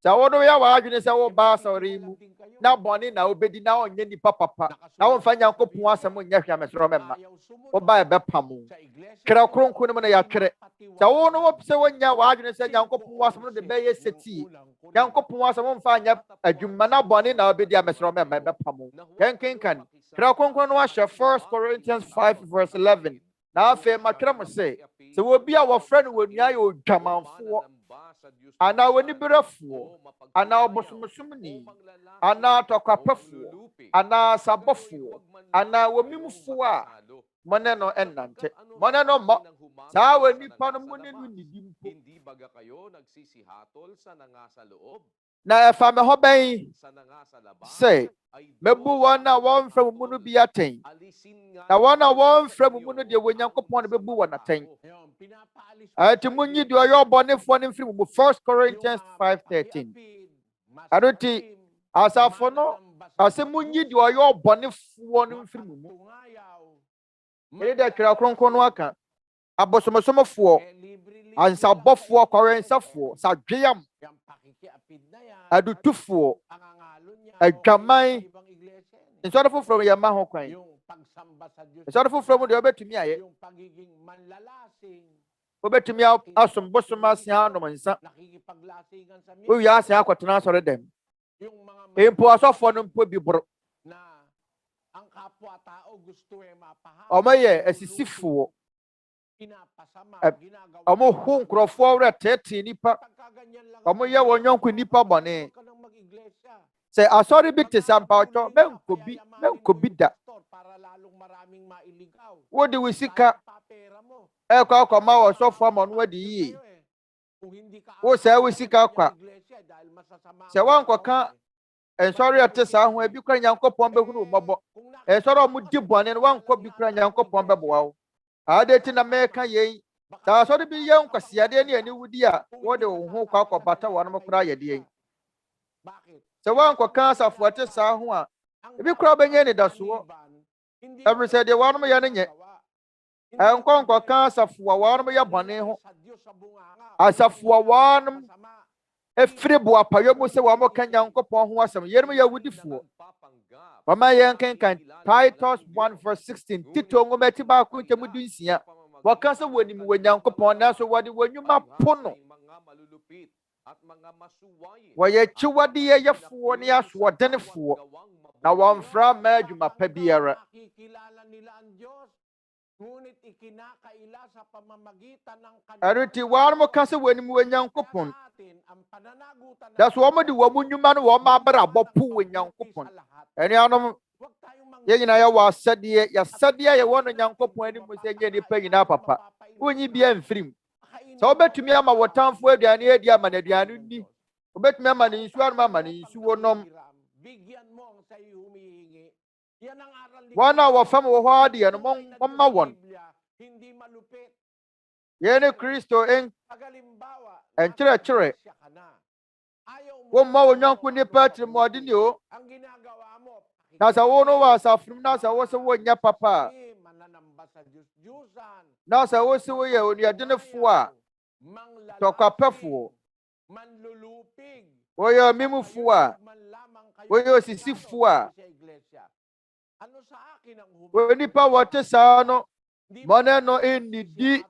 sɛ wo no yɛ w'adwene sɛ woba asɔre yi mu na bɔne na wobɛdi na ɔnyɛ nipa papa na womfa nyankopɔn asɛm nyɛ hwɛ amesoro mɛma woba ɛbɛpam wo Twerɛ Kronkron no mu na yɛatwerɛ sɛ wo no wopɛ sɛ wonya w'adwene sɛ nyankopɔn asɛm no de bɛyɛ setie nyankopɔn asɛm womfa nyɛ adwuma na bɔne na wobɛdi amesoro mɛma ɛbɛpam wo yɛnkenkan Twerɛ Kronkron no ahyɛ 1 Corinthians 5:11 na afei matwerɛ mo sɛ sɛ wobi a wɔfrɛ no wɔnnua yɛ odwamanfoɔ anaa w'aniberefoɔ anaa ɔbosomsomni anaa tɔkwapɛfoɔ anaa sabɔfoɔ anaa wɔmimfoɔ a mɔne no ɛnnante mɔne no mmɔ saa wɔ nipa no mu ne no nnidi mpo na ɛfa me hɔ bɛn sɛ mɛbu wɔn a wɔmfrɛ mo mu no bi atɛn na wɔn a wɔmfrɛ mo mu no deɛ Onyankopɔn no bɛbu wɔn atɛn ɛnti munyi deɛ ɔyɛ ɔbɔnefoɔ no mfiri mo mu 1 Corinthians 5:13 ɛno nti asafo no asɛ munyi deɛ ɔyɛ ɔbɔnefoɔ no mfiri mo mu ɛne deɛ Twerɛ Kronkron no aka abosomsomfoɔ ansabɔfoɔ kɔrensafoɔ sadweyam adutufoɔ adwaman nsɔre foforɔ mu yɛma ho kwan nsɔre foforɔ mu deɛ wobɛtumi ayɛ wobɛtumi asom bosom asia anom nsa wowie asia akɔtena asɔre dɛm mpo asɔfoɔ no mpo bi boro ɔmɔyɛ asisifoɔ ɔmo ho nkurɔfoɔ werɛ teetee nipa ɔmo yɛ wɔn yɔnko nipa bɔne sɛ asɔre bi te sɛ mpaɔtɔ mɛnkɔ bi da wode wo sika kwa kwa ma wo so fo ma no adi yi wo sa wo sika kwa se wan kwa ka ensori ate sa ho abi kwa Nyankopon behunu mobbo ensori mu di bone no wan kwa bi kwa Nyankopon beboa wo ade ti na meka yen ta so de bi yen kwase ade ne ani wudi a wo de wo ho kwa bata wo no kura ye de yen se wan kwa ka asafo ate sa ho a ebi kura benye ne daso every said the one ya nye enkonkọ ka asafo wa no ya bone ho asafo wa no efiri bo apayo mu se wa mo ka Nyankopon ho asem yerim ya wudifuo mama yen kan Titus 1:16 tito ngomati ba ku ntemu dunsia wa ka se wonim wa Nyankopon na so wode wanyuma pono wa ye chiwade ye yefo ne aso denefo na wamfra madwuma pa biara ariti war mo kase wani mu Nyankopon that's wo mo di wo mu nnwuma no wo ma bra bopu wo Nyankopon eni anom ye nyina ya wa sade ye wono Nyankopon ani mu se nye ni pa nyina papa wonyi bia mfirim so obetumi ama wotamfo aduane edi ama na aduane ni obetumi ama ne nsu anoma ama ne nsu wonom wana wa fam wo hadi no momma won yene Kristo en chere wo ma wo nyanko ni patri modini o na sa wo no wa safrum na sa wo se wo nya papa na sa wo se wo ye oni adenefo a tokapefo wo yo mimufo a wo yo sisifo a woni pa wote sa no mone no enidi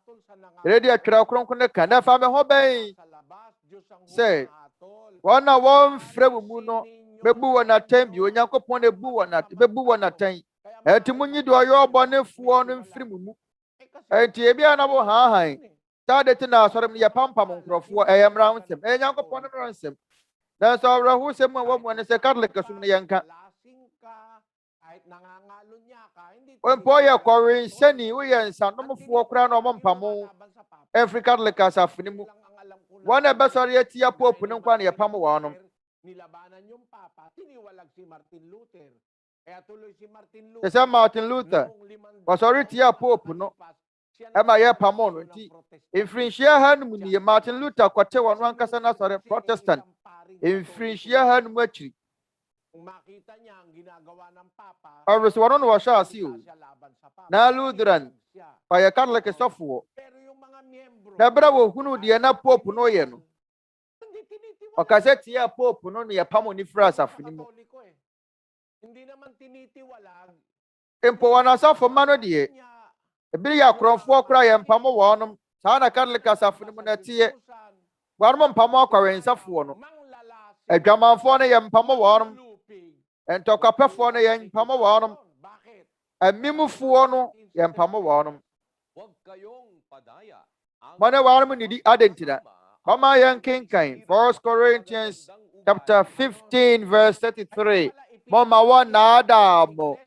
redi atwa kronkron ne kana fa me ho ben say wana won frem mu no bebu wona tan bi Onyankopon ne bu wona bebu wona tan enti munyi do yo obonefo no mfiri mu enti ebi ana bo han tade ti na asore ye pampam nkrofo eyemra nsem Nyankopon no nsem dan so awrahu sem wo mo ne se Catholic sum ne yanka Wempo ye korin seni we ye nsanomfo kra na omompamo Africa Catholic asafuni mu wana besori etia pope ne nkwa na ye pam wo no nilabanan yung papa tiniwalag si Martin Luther kaya tuloy si Martin Luther sa Martin Luther wasori tia pope no ema ye pam no nti infrinchia hanum ni Martin Luther kwate wonu ankasa na sori Protestant infrinchia hanum akiri makita niya ang ginagawa ng papa aros wano no siya siyo na Lutheran kaya Catholic software pero yung mga miyembro na bravo hunu diya na pope no ye no okaseti ya pope no ya pamo ni frasa afuni mo hindi naman tinitiwalag empo wana sa fo mano diye ebiri ya kronfo kra ya mpamo wonom sana Catholic asafuni mo na tie warmo mpamo akwa ensafo no adwamanfo no ya mpamo wonom entokapefo no ya mpamo wonom amimufo no ya mpamo wonom wag kayong padaya mane warmo ni di adentina Kama yankinkain 1 Corinthians chapter 15 verse 33 mama wana adamo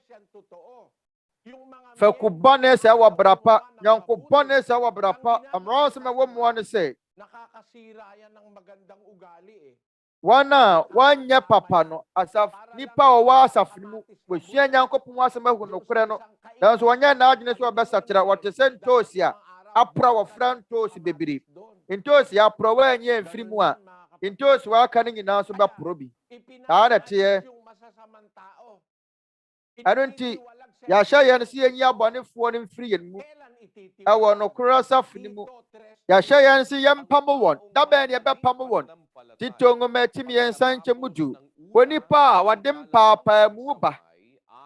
fakubane sa wabrapa yankubane sa wabrapa amrose me wo mo ne say nakakasira yan ng magandang ugali wanya papa no asaf nipa o wa asaf mu wehia nyankopon asem ahu no kure no nanso wanya na adwene so obesatira wote sentosia apra wo frantosi bebiri intosi ya prowa nye mfiri mu a intosi wa aka nyina so ba probi ana tie anunti ya sha ye nsi enyi abonefo ne mfiri ye mu awo no kurasa fini mu ya sha ye nsi yempamo won da ben ye bepamo won titongo metimi ensanche mudu wonipa wadem papa mu ba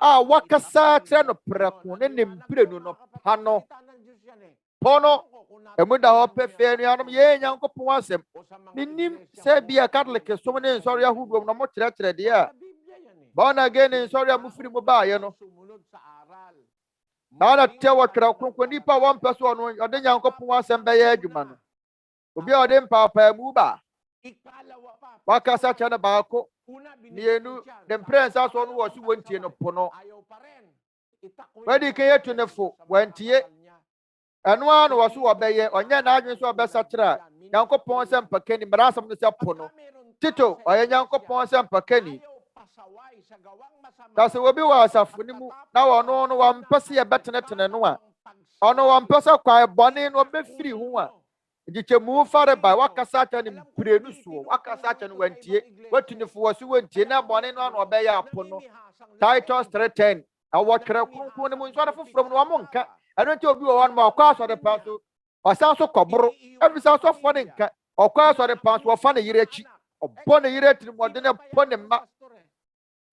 a wakasa tre no preko ne nempire no pano pono emuda hope fe anom ye Nyankopon asem ninim se bia Catholic so ne nsori ahudom no mo kire de a born again nsori amufiri mo ba ye no na te wotwera kronkron nipa won peso no ode Nyankopon asem be ye adwuma no obi ode mpapa mu ba wakasa chana baako nienu dem prince aso no wo su wontie no pono wadi ke yetu nefo wantie Eno ano wo so obeye onye na adwen so obesa kira Nyankopon se mpakani marasam no se pono Tito oye Nyankopon se mpakani Kasi obi wa asafo ni mu na wono no wa mpese ye betenetene no a ono wa mpese kwa bone no befiri hu a Diche mu fare ba wakasa cha ni mprenu suo wakasa cha ni wantie watunifo wo so wantie na bone no na obeye apono Titus 3:10 awo kere kunkun ni mu nso afoforo mu no mo nka eno nti obi wo wan ma kwa so de pa so osan so koboro every so fo ne nka okwa so de pa so fa ne yire chi obo ne yire tiri mo de ne po ne ma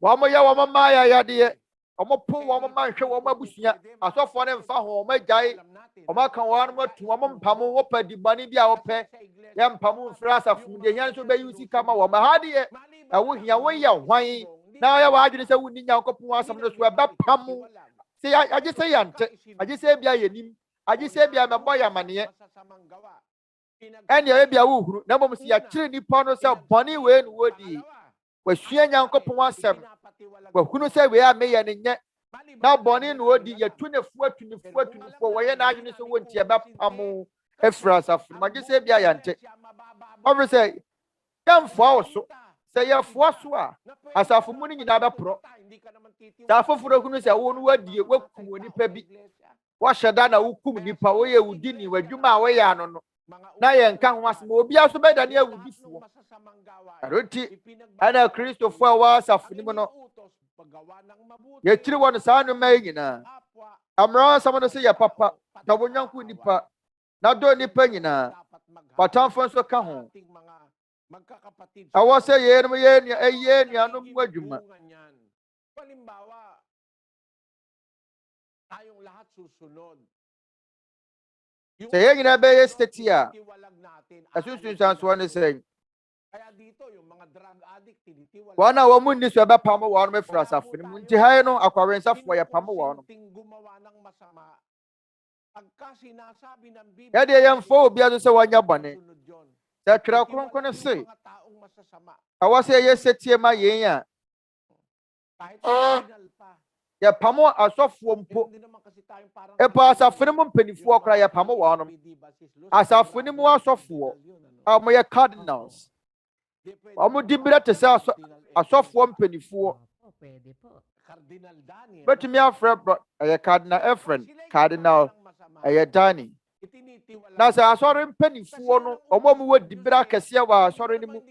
wa mo ya wa mo ma ya de omo po wa mo ma hwe wa mo abusua asofo ne mfa ho mo agyae omo kan wa no matu omo mpamo wo padi bani bia wo pe ya mpamo frasa fu de yan so be yusi kama wa ma ha de awo hia wo ya hwan na ya wa adwene se wuni Nyankopon asam no so eba pamu se aje se yante aje se bia yenim aje se bia mebo ya mane ene ya bia wo huru na mom se ya kire nipa no se boni we no wodi wa sua Nyankopon asam wa hunu se we ame ya ne nye na boni no wodi ya tunefo wo ye na adwene se wonti eba pamu efrasa fu aje se bia yante over say yamfo awoso say ya fo so a asafo mu ni nyina be pro ta foforo hunu se wo no wadie wakum onipa bi wa hyeda na wukum nipa wo ye wudi ni wadwuma a wo ye ano no na ye nka ho asem obi aso be da ne awudifo aroti ana Kristofo a wa asafo ni mu no ye tiri won sa no mai nyina amra sam no se ye papa ta bonyanku nipa na do nipa nyina patamfo so ka ho awo se ye no ye ni ano mu adwuma tayong lahat susunod. Sa yan na ba yung statia? Asusunsan so ano sa Kaya dito yung mga drug addict tinitiwala. Wana wa mun ni so ba pamo wa no frasa funi mun ti hay no akwawen sa fo ya pamo wa no. Gumawa ng masama. Pagka sinasabi ng Biblia. Ya de yan fo obi aso sa wanya bane. Sa kra kronkron se. Awase ye statia ma yen ya. Kahit original pa. Ya pamo asofo mpo e pa asafo mu mpanifo okra ya pamo wa no asafo ni mu asofo amo ya cardinals amo dibira te sa asofo mpanifo Cardinal Daniel betumi afra ya cardinal Efren cardinal ya Dani na sa asore mpanifo no omo mu dibira kese wa asore ni mu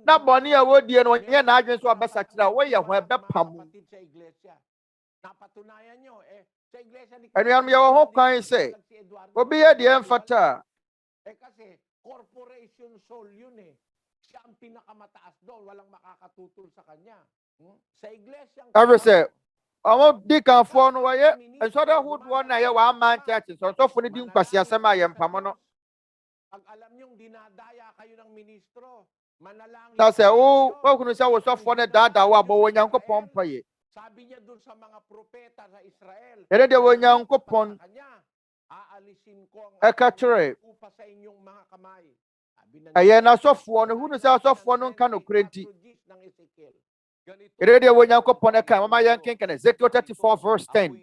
na boni ya wodie no nye na adwen so abasa kira wo ye ho ebe pamo napatunayan nyo sa iglesia ni ano yan yaw ho kan se obi ye de emfata kasi corporation soul yun siya ang pinakamataas doon walang makakatutol sa kanya sa iglesia ever say amo di kan fo no waye enso da hood one na ye wa man church so fo ni di nkwasi asema ye mpamo no pag alam niyo dinadaya kayo ng ministro manalangin ta se o kunu sa wo so fo ne dada wa bo Nyankopon paye. Sabi niya doon sa mga propeta sa Israel, ere de wo Nyankopon aalisin ko ang ekatre upa sa inyong mga kamay. aye na sofo no hunu sa sofo no nka no krenti ere de wo Nyankopon eka mama yanken kan Ezekiel 34 verse 10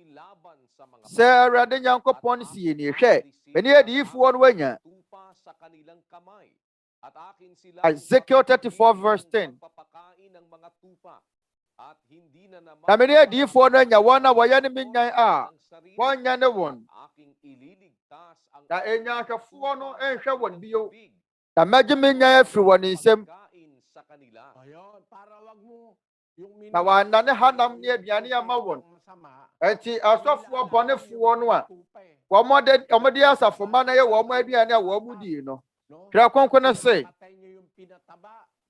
sa rade Nyankopon si ni hwe beni edi ifo no wanya sa kanilang kamay at akin sila Ezekiel 34 verse 10 papakain ng mga tupa. At hindi na naman na meni edi ifo no nya wana waya ni minyan a wanya ne won aking ililigtas ang na enya hwefo no enhwe won biyo na medyo minyan afiri won nsem sa kanila. Ayun, para wag mo yung na wana ne hanam ni aduane ama won enti asofo bonefo no a wo mode asafo ma na ye wo mo aduane a wo mu di no kra konkon se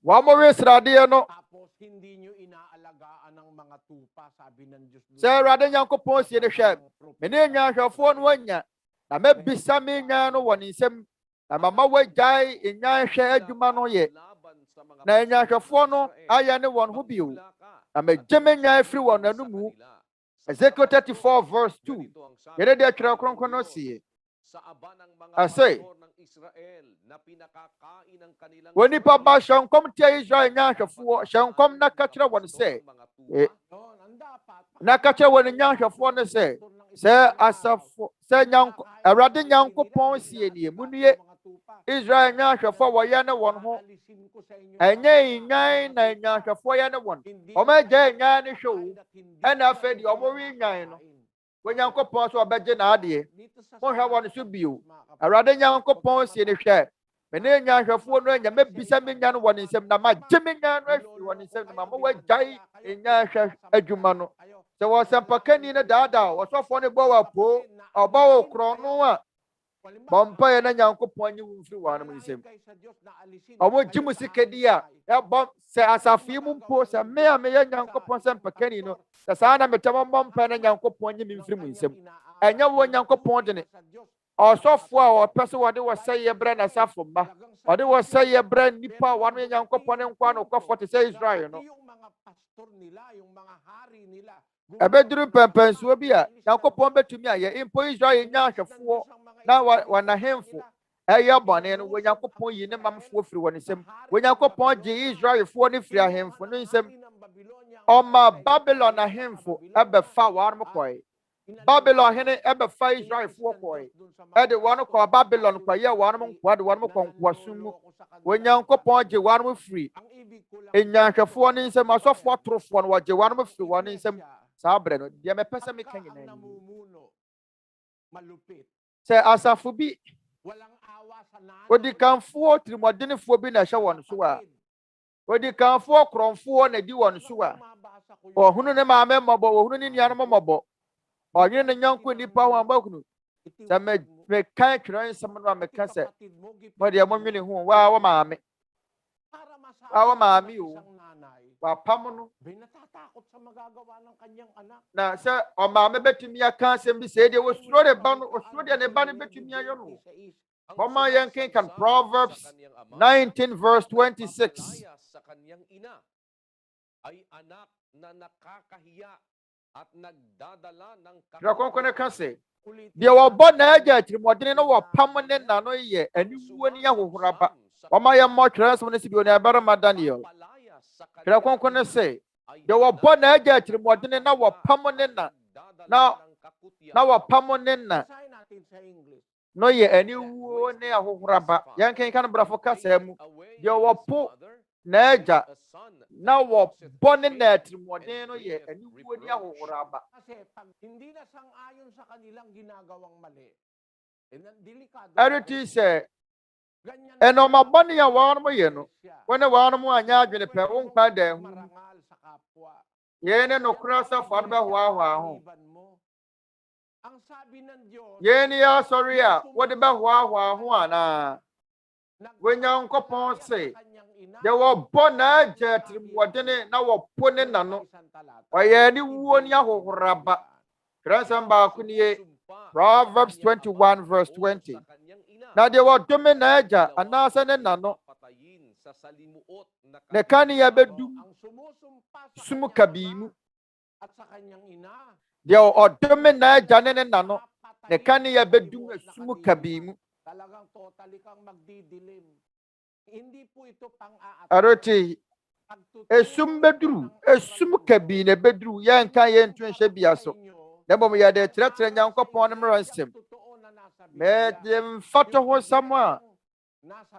wo mo resrade no tapos hindi nyo inaalagaan ng mga tupa sabi ng Diyos. sa rade Nyankopon si ne hwe meni nya hwefo no wanya na mebisa me nya no won nsem na mama wagyae enya hwe adwuma no ye na nya hwefo no aya ne won ho bio na megye nya afiri won anumu Ezekiel 34 verse 2 yere de kra kronkron no si Sa aba ng mga Asay. pastor ng Israel na pinakakain ng kanilang woni pa ba shankom tia Israel nya hwefo shankom na katra won se na katra won nya hwefo no se Sɛ asafo sɛ nyanko Awurade Nyankopɔn sie nie munue Israel nyanhwɛfo wɔyɛ ne wɔn ho ɛnyɛ nyan na nyanhwɛfo yɛ ne wɔn ɔmo agya nyan ne hwɛ o ɛna afei deɛ ɔmo wi nyan no Onyankopɔn so ɔbɛgye n'adeɛ monhwɛ wɔn so bio Awurade Nyankopɔn sie ne hwɛ mene nyanhwɛfoɔ no anya mɛbisa me nya no wɔ ne nsɛm na magye me nya no afiri wɔ ne nsɛm na ma wɔagyae nyanhwɛ adwuma no sɛ wɔsɛmpakani no daadaa wɔsɔfoɔ no bɔ wɔ apoo ɔbɔ wɔ korɔ no a bɔmpaeɛ na Nyankopɔn nye wo mfiri wɔn no nsɛm ɔmo gye mu sikadi a ɛbɔ sɛ asafo yi mu mpo sɛ me a meyɛ Nyankopɔn sɛmpakani no sɛ saa na metɛm mmɔ mpae na Nyankopɔn nye me mfiri mu nsɛm ɛnyɛ wɔ Nyankopɔn de ne ɔsɔfoɔ a ɔpɛ sɛ wɔde wɔsɛyɛ brɛ n'asafo mma ɔde wɔsɛyɛ brɛ nnipa a wɔn yɛ Nyankopɔn ne nkwa no kɔfɔ te sɛ Israel no ɛbɛduru mpɛmpɛnsuo bi a Nyankopɔn bɛtumi ayɛ mpo Israel nya ahwɛfoɔ na wɔnahemfo ɛyɛ bɔne no Onyankopɔn yi ne mamfoɔ firi wɔn nsɛm Onyankopɔn gye Israelfoɔ no firi ahemfo no nsɛm ɔma Babylon ahemfo ɛbɛfa wɔn kɔe Babylon hene ɛbɛfa Israelfoɔ kɔe ɛde wɔn kɔ Babylon kɔyɛ wɔn nkoa de wɔn kɔ nkoasom mu Onyankopɔn gye wɔn firi nyanhwɛfoɔ no nsɛm asɔfoɔ torofoɔ no wɔgye wɔn firi wɔn nsɛm saa brɛ no deɛ mepɛ sɛ meka nyinaa sɛ asafo bi odikanfoɔ tirimɔdenfoɔ bi na ɛhyɛ wɔn so a odikanfoɔ korɔmfoɔ na di wɔn so a ɔhunu ne maame mmɔbɔ ɔhunu ne nuanom mmɔbɔ ɔnwene ne nyɔnko nipa ho ambakunu sɛ meka twerɛ nsɛm no a meka sɛ mɔdeɛ monwene ho waa wɔ maame o wapam no na sɛ ɔmaame bɛtumi aka asɛm bi sɛ deɛ wɔsuro ne ba no ɔsuro deɛ ne ba no bɛtumi ayɛ no ɔma yɛnkenkan Proverbs 19 verse 26 Twerɛ Kronkron ka sɛ deɛ wɔbɔ n'agya atirimɔden na wɔpam ne na no yɛ aniwuo ne ahohoraba ɔma yɛmmɔ twerɛ nsɛm no si bio ne ɛbarima Daniel Twerɛ Kronkron sɛ deɛ wɔbɔ n'agya atirimɔden na wɔpam ne na wɔpam ne na no yɛ aniwuo ne ahohoraba yɛnkenka no brafo kasa mu deɛ wɔpo n'agya na wɔbɔ ne na atirimɔden no yɛ aniwuo ne ahohoraba ɛreti sɛ ɛnɔma bɔne a wɔn yɛ no wɔne wɔn anyɛ adwene pɛ wo nkwa da ho yɛn ne nokora asafo no bɛhoahoa ho yɛn ne asɔre a wɔde bɛhoahoa ho anaa Onyankopɔn se deɛ wɔbɔ n'agya atirimɔden na wɔpo ne na no ɔyɛ aniwuo ne ahohoraba twerɛ nsɛm baako nie Proverbs 21 verse 20 na deɛ wɔdome n'agya anaasɛ ne na no ne kanea bɛdum sum kabii mu deɛ ɔdome n'agya ne ne na no ne kanea bɛdum sum kabii mu Aroti esum beduru esum kabii na beduru yɛnka yɛntu nhyɛ bia so na mmom yɛde kyerɛkyerɛ Nyankopɔn no mmara nsɛm mɛde mfato ho nsɛm a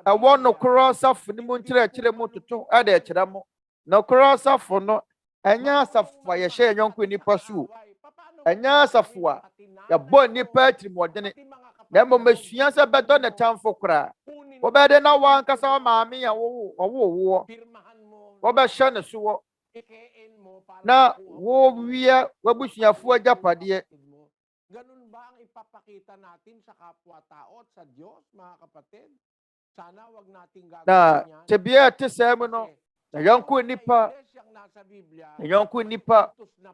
ɛwɔ nokora asafo no mu nkyerɛkyerɛ mu toto ɛde kyerɛ mo nokora asafo no ɛnyɛ asafo a yɛhyɛ yɛnyɔnko nipa so ɛnyɛ asafo a yɛbɔ nipa atirimɔdene na mmom asua sɛ bɛdɔ ne tamfo koraa wɔbɛde na wankasa wɔ maame a wɔwɔ wɔbɛhyɛ ne so wɔ na wɔwie w'abusuafoɔ agyapadeɛ na tebea ɛte saa mu no na yɔnko nipa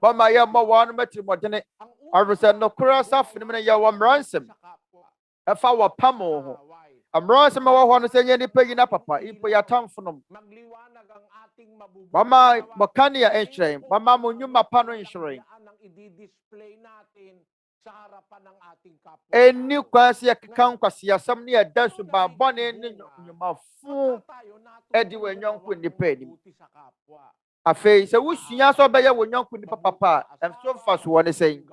bɔma yɛmmɔ wɔn no atirimɔdene ɔre sɛ nokora asafo no mu no yɛwɔ mmara nsɛm ɛfa wɔpam wo ho mmara nsɛm ɛwɔ hɔ no sɛ nyɛ nipa yi na papa mpo yɛatamfo nom mama mɔkanea nhyerɛn mama mo nnwuma pa no nhyerɛn ɛnni kwan sɛ yɛkeka nkwaseasɛm ne yɛda suban bɔne ne nnwumafo ɛde wɔ nyɔnko nnipa anim Afei, sɛ wosua sɛ ɔbɛyɛ wo nyɔnko nipa papa a, ɛso mfa soɔ ne sɛn.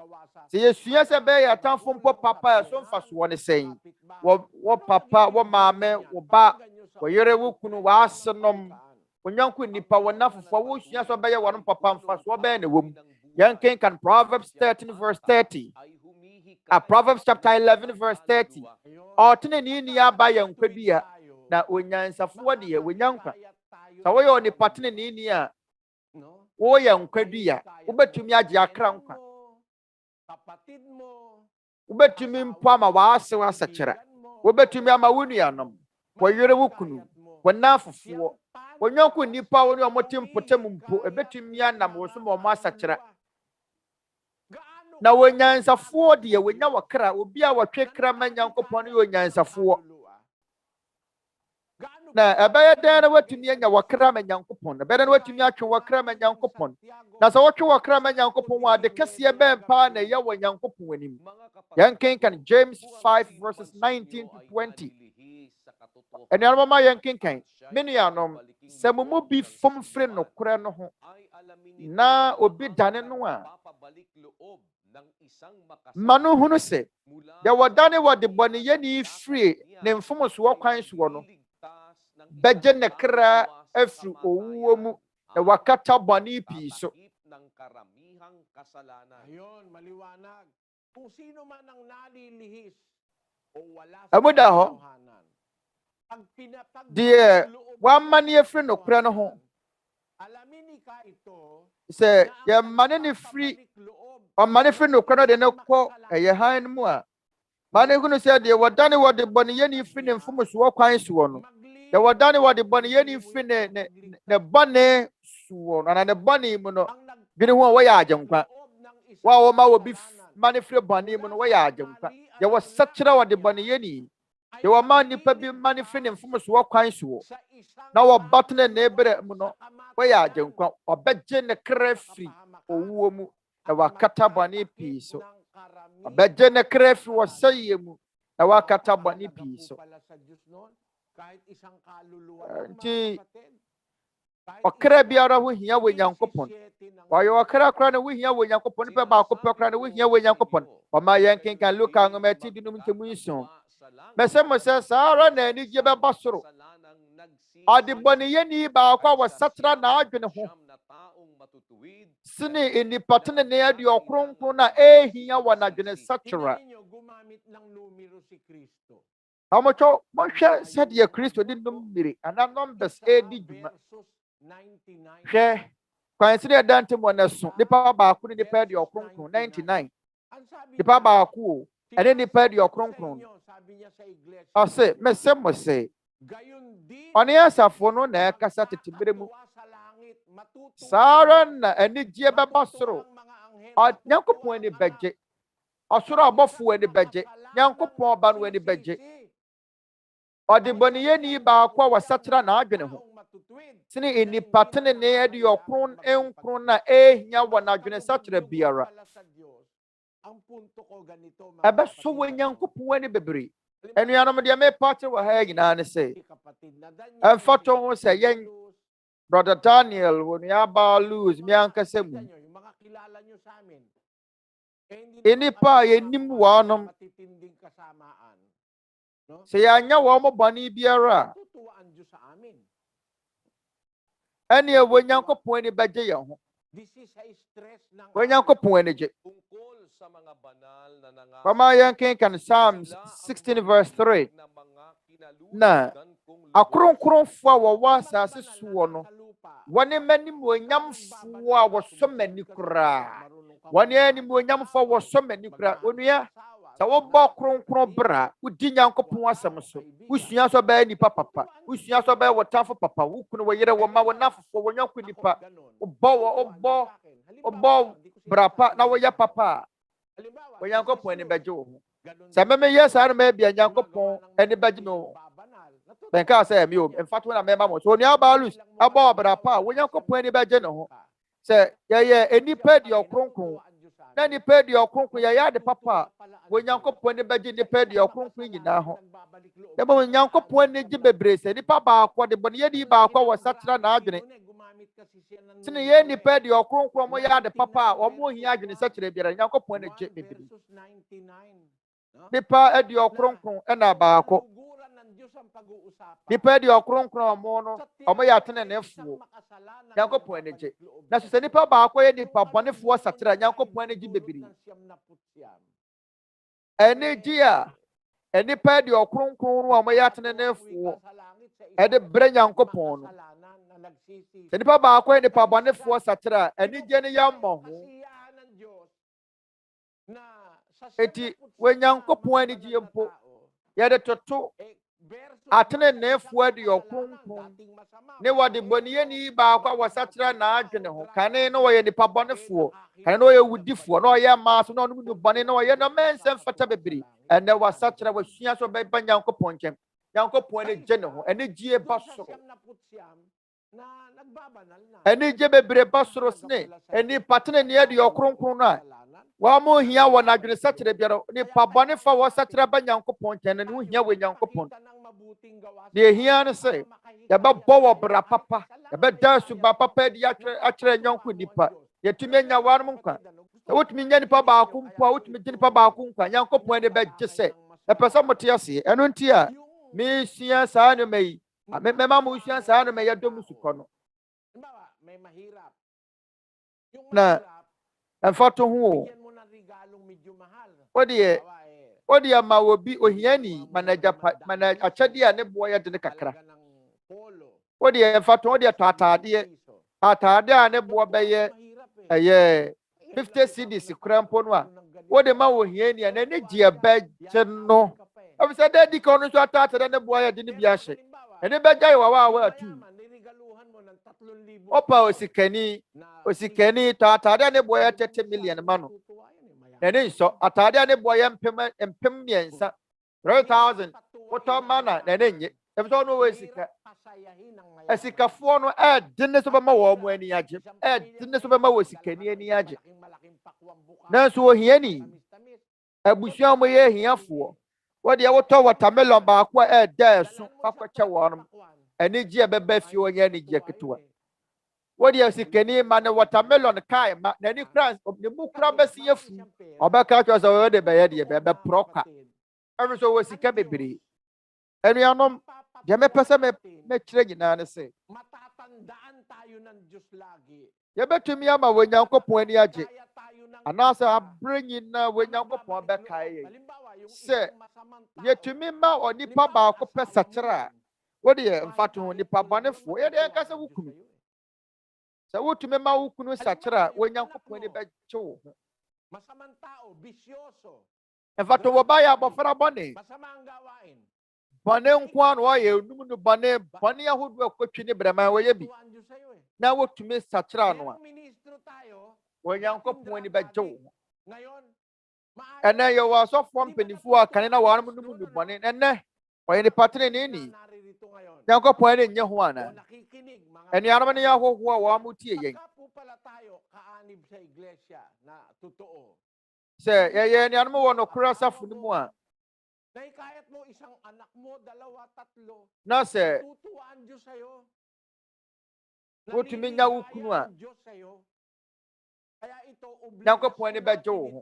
Sɛ yɛsua sɛ bɛyɛ atamfo mpo papa a, ɛso mfa soɔ ne sɛn. Wɔ papa, wɔ maame, wo ba, wɔ yere, wo kunu, w'asenom, wo nyɔnko nipa, wɔ nna foforɔ, wosua sɛ ɔbɛyɛ wɔn papa mfa soɔ bɛyɛ ne wom. Yɛnkenkan Proverbs 13 verse 30. Proverbs chapter 11 verse 30. Ɔteneni ni aba yɛ nkwadua na onyansafoɔ deɛ wonya nkwa. Sɛ woyɛ onipa teneni ni a woyɛ nkwadua, wobɛtumi agye akra nkwa. Wobɛtumi mpo ama w'asew asɛkyerɛ. Wobɛtumi ama wo nuanom, wɔ yere wo kunu, wɔ nna foforɔ, wɔ nyɔnko nipa wo ne ɔmo te mpotam mpo, ɛbɛtumi anam wo so ma ɔmo asɛkyerɛ. Na wonyansafoɔ deɛ wonya wɔkra, obi a wɔtwe kra ma Nyankopɔn no yɛ onyansafoɔ. Na ɛbɛyɛ dɛn na watumi anya wɔkra ma Nyankopɔn, ɛbɛyɛ dɛn na watumi atwe wɔkra ma Nyankopɔn. Na sɛ wɔtwe wɔkra ma Nyankopɔn wɔ ade kɛseɛ bɛn paa na ɛyɛ wɔ Nyankopɔn anim. Yɛnkenkan James 5 verses 19 to 20. Ɛnuanom ma yɛnkenkan, me nuanom, sɛ mo mu bi fom firi nokorɛ no ho, na obi dane no a, ma no hunu sɛ, deɛ wɔdane wɔde bɔneyɛni firi ne mfomsoɔ kwan soɔ no, bɛgye ne kra afiri owuo mu na wakata bɔne pii so. Ɛmu da hɔ, deɛ wamma ne afiri nokorɛ no ho, sɛ yɛmmane ne firi ɔmane firi nokorɛ no de ne kɔ ɛyɛ han no mu a, ma ne hunu sɛ deɛ wɔdane wɔde bɔneyɛni firi ne mfomsoɔ kwan soɔ no, deɛ wɔdane wɔde bɔneyɛni firi ne bɔne soɔ no, ana ne bɔne mu no, dwene ho a wɔyɛ agyenkwa. Wo a wɔma wɔ bi mane firi bɔne mu no, wɔyɛ agyenkwa. Deɛ wɔsɛkyerɛ wɔde bɔneyɛni, deɛ wɔma nipa bi mane firi ne mfomsoɔ kwan soɔ, na wɔbatene ne berɛ mu no, wɔyɛ agyenkwa. Ɔbɛgye ne kra firi owuo mu na wakata bɔne pii so. Ɔbɛgye ne kra firi wɔsɛyɛ mu na wakata bɔne pii so. Nti ɔkra biara ho hia wɔ Nyankopɔn. Ɔyɛ ɔkra kora ne ho hia wɔ Nyankopɔn. Nipa baako pɛ kora ne ho hia wɔ Nyankopɔn. Ɔma yɛnkenkan Luka nwoma ti dunum nkɛmu nson. Mɛsɛ mo sɛ saa ara na anigye bɛba soro. Ɔde bɔneyɛni baako a wɔsatra n'adwene ho sene nnipa tenene ade ɔkronkron na ehia wɔ n'adwene sakyera. Amotwo monhwɛ sɛdeɛ Kristo de mmiri anaa numbers edi dwuma. Hwɛ kwansi ne ɛda ntem wɔ n'aso, nipa baako ne nipa ade ɔkronkron 99. Nipa baako o, ɛne nipa ade ɔkronkron. Ɔse mɛsɛ mo sɛ ɔne asafo no na ɛkasa tetebere mu. Saa ara na anigye bɛba soro. Nyankopɔn ani bɛgye. Ɔsoro abɔfo ani bɛgye. Nyankopɔn ɔba no ani bɛgye. Ɔde bɔneyɛni baako a wɔsatra n'adwene ho sene nnipa tenene ade ɔkron na ehia wɔ n'adwene sakyera biara. Ɛbɛso wɔ Nyankopɔn ani bebree. Ɛnuanom deɛ mepa kyerɛ wɔ ha nyinaa ne sɛ, ɛmfa to ho sɛ yɛn Brother Daniel wɔ nuaba Luz me ankasa mu. Nnipa a yɛnim wɔnom, sɛ yɛanya wɔn mo bɔne biara a, ɛne ɛwɔ Nyankopɔn ani bɛgye yɛn ho. Wɔ Nyankopɔn ani gye. Pama yɛnkenkan Psalms 16 verse 3. Na akronkronfoɔ a wɔwɔ asase soɔ no, wɔne m'animonyamfoɔ a wɔsɔ m'ani koraa. Wɔne animonyamfoɔ a wɔsɔ m'ani koraa. Onua, sɛ wobɔ kronkron bra, wodi Nyankopɔn asɛm so, wosua sɛ ɔbɛyɛ nipa papa, wosua sɛ ɔbɛyɛ wɔtamfo papa, wo kunu wɔ yere wɔ ma wɔ nafofoɔ wɔ nyɔnko nipa, wobɔ bra pa na wɔyɛ papa a, wɔ Nyankopɔn ani bɛgye wo ho. Sɛ memeyɛ saa no maabia Nyankopɔn ani bɛgye me ho. Bɛnka sɛ mi o, mfato na mɛma mo. So onua Balus abɔ bra pa a wɔ Nyankopɔn ani bɛgye ne ho. Sɛ yɛyɛ enipa di ɔkronkron, na nipa di ɔkronkron yɛyɛ ade papa a wɔ Nyankopɔn ani bɛgye nipa di ɔkronkron nyinaa ho. Ɛbɔ Nyankopɔn ani gye bebree sɛ nipa baako de bɔneyɛni baako a wɔsakyera n'adwene Sini ye nipa de okronkron mo ya de papa o mo hia adwene sa kire biara Nyankopon na je bebiri. Nipa de okronkron na baako. Nipa de okronkron mo no o mo ya tene nefuo. Nyankopon na je. Na so nipa baako ye nipa bonefuo sakira Nyankopon na je bebiri. Ene dia nipa de okronkron no o mo ya tene nefuo. E de bre Nyankopon no. Nipa baako ye nipa bonefuo sakira eni je ne yammo ho. Eti we Nyankopon ani je mpo ye de toto atene nefuo de okronkron ne wode boniye ni baako wasatira na adwene ho kane no ye nipa bonefuo kane no ye wudifuo no ye maaso no no bone no ye no mensem fata bebiri ene wasatira wasua so be Nyankopon nkem Nyankopon ne je ne ho ene gie basoro ene je bebire basoro sne eni patene ne de okronkron na wa mo hia wo na adwene satire biara ni pa bone fa wo satire ba Nyankopon nkem ne ho hia we Nyankopon de hia ne se ya ba bo wo bra papa ya ba da su ba papa di akere nyonko nipa ya tumi nya warum nkwa wotumi nya nipa ba ko mpo wotumi nya nipa ba ko nkwa Nyankopon ne ba gye se e pesa mote ase eno nti a me sua saa no mai me ma mo sua saa no mai ya dom suko no na enfato ho odi ama obi ohiani mana achadi a ne boy ya de kakra odi enfato odi atade a ne boy beye 50 cedis krampo no a odi ma ohiani a ne gie beje no afisa dedi ko no so atade ne boy ya de ne biahye ene beja yi wa atu opa osikani atade ne boy ya 30 million mano ene so atade ne boy ya empem miensa 3000 oto mana ene nye efso no we sika esikafo no dinne so bema wo mo ani age dinne so bema wo sikani ani age na so ohiani abusua mo ye hiafo wo de woto watermelon ba kwa da so fakwache wonom ene gie beba fi onye ani gie ketwa wo de sikani ma ne watermelon kai ma na ni kran ne mu kra besi afu obeka cho so wo de be ye de be proka every so wo sika bebiri enuanom je me pese me kire nyina ne se matatandaan tayo ng Diyos lagi. Ye betumi ama we Nyankopon ani age anasa abre nyina we Nyankopon be kai se yetumi ma onipa ba ko pesa kira wo de mfato onipa bonefo ye de kasa wukunu se wotumi ma wukunu sakira we Nyankopon ani be chewo masamang tao bisyoso mfato wo ba ya bofra bone masamang gawain bone nkwan wo ye num bone ahodu akotwi ne brema wo ye bi na wotumi sakira no a ministro tayo we Nyankopon ani be chewo ngayon ene yo wa so fo mpenifu a kan na wa num num bone ene o ye patene ne ni Nyankopon ani nye ho ana ene anam ne ya ho wa mutie yen pala tayo kaanib sa iglesia na totoo se ye ne anam wo no kura safu ni mu a naikayat mo isang anak mo, dalawa, tatlo. na se Tutuwaan Diyos sa'yo. wotumi nya wukunu a Diyos sa'yo. Kaya ito, Nyankopon ani be chewo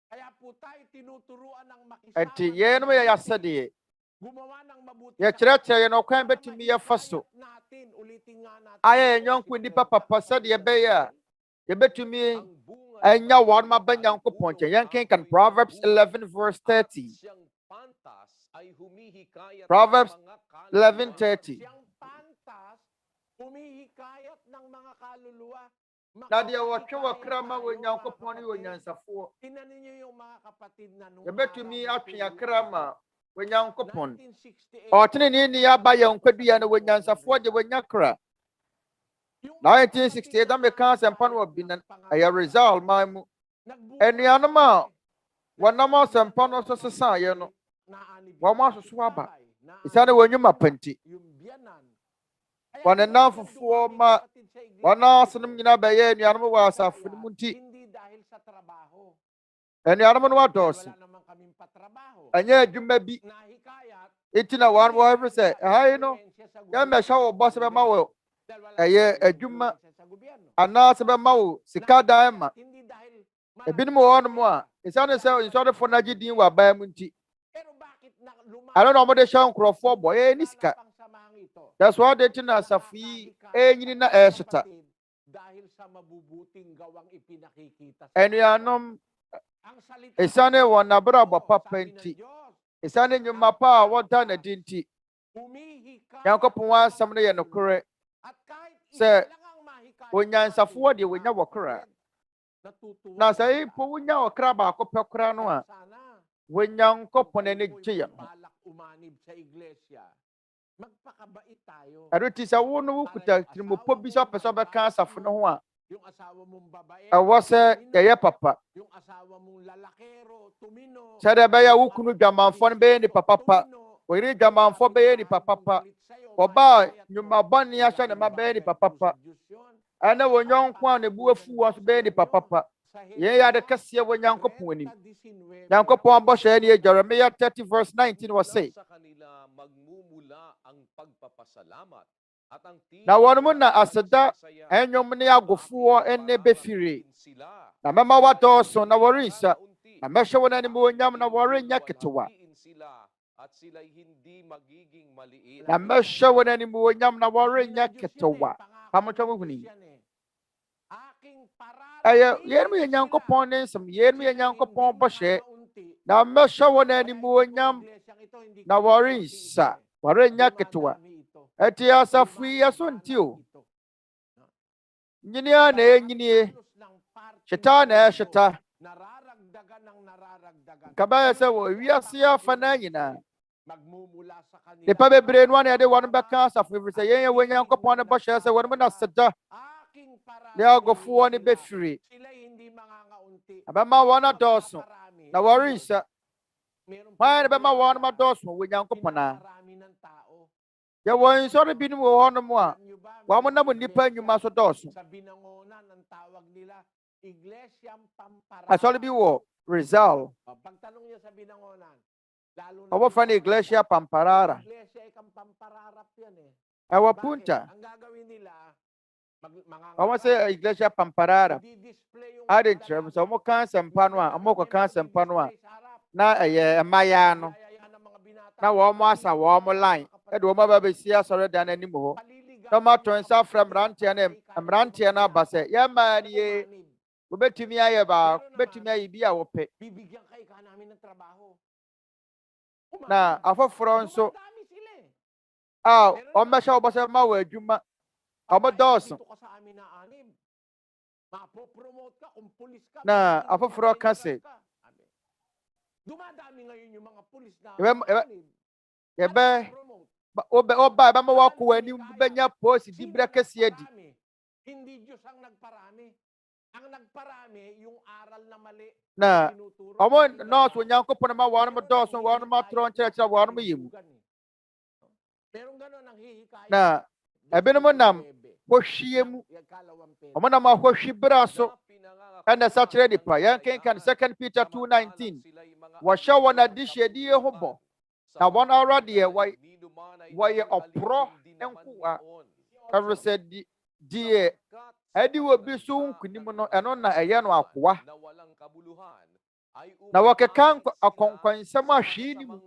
kaya po tayo tinuturuan ng makisama. enti ye no ya sade Gumawa ng mabuti. ye kire ye no kwan betumi ye faso Natin, ulitin nga natin. aya nyonko ni papa sade ye be ya ye betumi anya won ma ba Nyankopon che yen kan Proverbs 11 verse 30 Proverbs 11:30 Siyang pantas, humihikayat ng mga kaluluwa. na dia wa krama we Nyankopon ni we nyansafo Tinan niyo yung mga kapatid na nung ye betumi atwe krama we Nyankopon 1968, o tene ni ya ba ye nkwadua na we nyansafo de we nyakra 1968 da me kan sempa no bi na ya result ma mu enuanom a wanama sempa no so sesa ye no wa ma so so aba isane wanyuma panti yung biyanan. wanena fofo ma wana sunum nyina be ye enuanom wa asafo mu nti Hindi dahil sa trabaho. enuanom no wadosi Wala naman kaming patrabaho. anya adwuma bi Nahikayat, itina wan wo every say hi no ya me sha wo boss be ma wo ɛyɛ adwuma anaasɛ bɛma wo sika dan ma ebinom wɔ hɔnom a ɛsiane sɛ nsɔrefoɔ no agye din wɔ aban mu nti ɛno na ɔmode hyɛ nkurɔfoɔ bɔ ni sika. That's why they tell us if we any na esita. And we are no. Esane wana braba papa nti. Esane nyuma pa wada na dinti. Yankopon wa asam no ye nokore. Se onyansafo de wonya wokora. Na sai po wonya wokra ba akopɛ kora no a. Wonyankopon ne gye no. Magpakabait tayo. Aruti sa wono wukuta trimopo bi sa pesa bɛka asafo no ho a. Yung asawa mong babae. Ɛwɔ sɛ yɛyɛ papa. Yung asawa mong lalakero, tumino. Sɛ dɛ bɛyɛ wukunu dwamanfo no bɛyɛ nipa papa. Oyiri dwamanfo bɛyɛ nipa papa. Ɔba nyuma bɔne ahyɛ ne ma bɛyɛ nipa papa. Ɛna wonyɔnko a ne bu afu wɔ so bɛyɛ nipa papa. Yɛn yɛ ade kɛseɛ wɔ Nyankopɔn anim. Nyankopɔn bɔhyɛ ne Jeremiah 30 verse 19 wɔ se. Na wɔn mu na aseda ɛnyom ne agofoɔ ɛne bɛfiri. Na mɛma wɔdɔɔso na wɔrensa. Na mɛhyɛ wɔn anim wɔnyam na wɔrenyɛ ketewa. Na mɛhyɛ wɔn anim wɔnyam na wɔrenyɛ ketewa. Pamotɔ mu huni. Ɛyɛ yɛn mu yɛ Nyankopɔn ne nsɛm. Yɛn mu yɛ Nyankopɔn bɔhyɛ. Na mɛhyɛ wɔn anim wɔnyam na wɔrensa. Wɔrenyɛ ketewa. Eti asafu yi yaso nti o. Nyini a na enyini. Shita na shita. Kabaya sɛ wɔ wiase afa na nyina. Nipa bebree no ana yɛde wɔn bɛka asafo efiri sɛ yɛn yɛ wɔ Nyankopɔn ne bɔhyɛ sɛ wɔn mu na seda. Ne agofoɔ ne bɛfiri. Abɛma wɔn adɔɔso na wɔrensa. Wɔn ne bɛma wɔn adɔɔso wɔ Nyankopɔn a. Ya wɔn nsɔre binom wɔ hɔnom a wɔn nam nipa nnwuma so dɔɔso. Asɔre bi wɔ Rizal. Ɔwɔfa ne Iglesia Pamparara. Ɛwɔ Punta. Ɔwɔ sɛ Iglesia Pamparara. Ade nkyerɛm sɛ ɔmo ka asɛmpa no a ɔmo kɔka asɛmpa no a na ɛyɛ mmayaa no. Na wɔn asa wɔn line. Ɛde wɔn aba bɛsi asɔre dan anim hɔ. Na wɔn ato nsa afra mmeranteɛ no aba sɛ yɛn mmaa no yɛ wɔbɛtumi ayɛ baako wɔbɛtumi ayɛ bi a wɔpɛ. Na afoforɔ nso a wɔn bɛhyɛ wɔn sɛ ma wɔ adwuma wɔn dɔɔso. Na afoforɔ ka sɛ yɛbɛ Oba bama wako wani benya posi di breke siedi. Hindi Diyos ang nagparami. Ang nagparami yung aral na mali. Na amo no so Nyankopon ma wano mo doso wano mo tron chira wano mo yimu. Merong ganon ang hihikayat. Na ebe mo nam hwehie mu. Amo na ma hwehie braso. Ana sa chira di pa. Yan kan 2 Peter 2:19. Wa sha wana dishe di ho bo. Na one already why opro enkuwa ever said die edi wo bi so nkunim no eno na eye no akoa na wakeka akonkwansem ahwe ni mu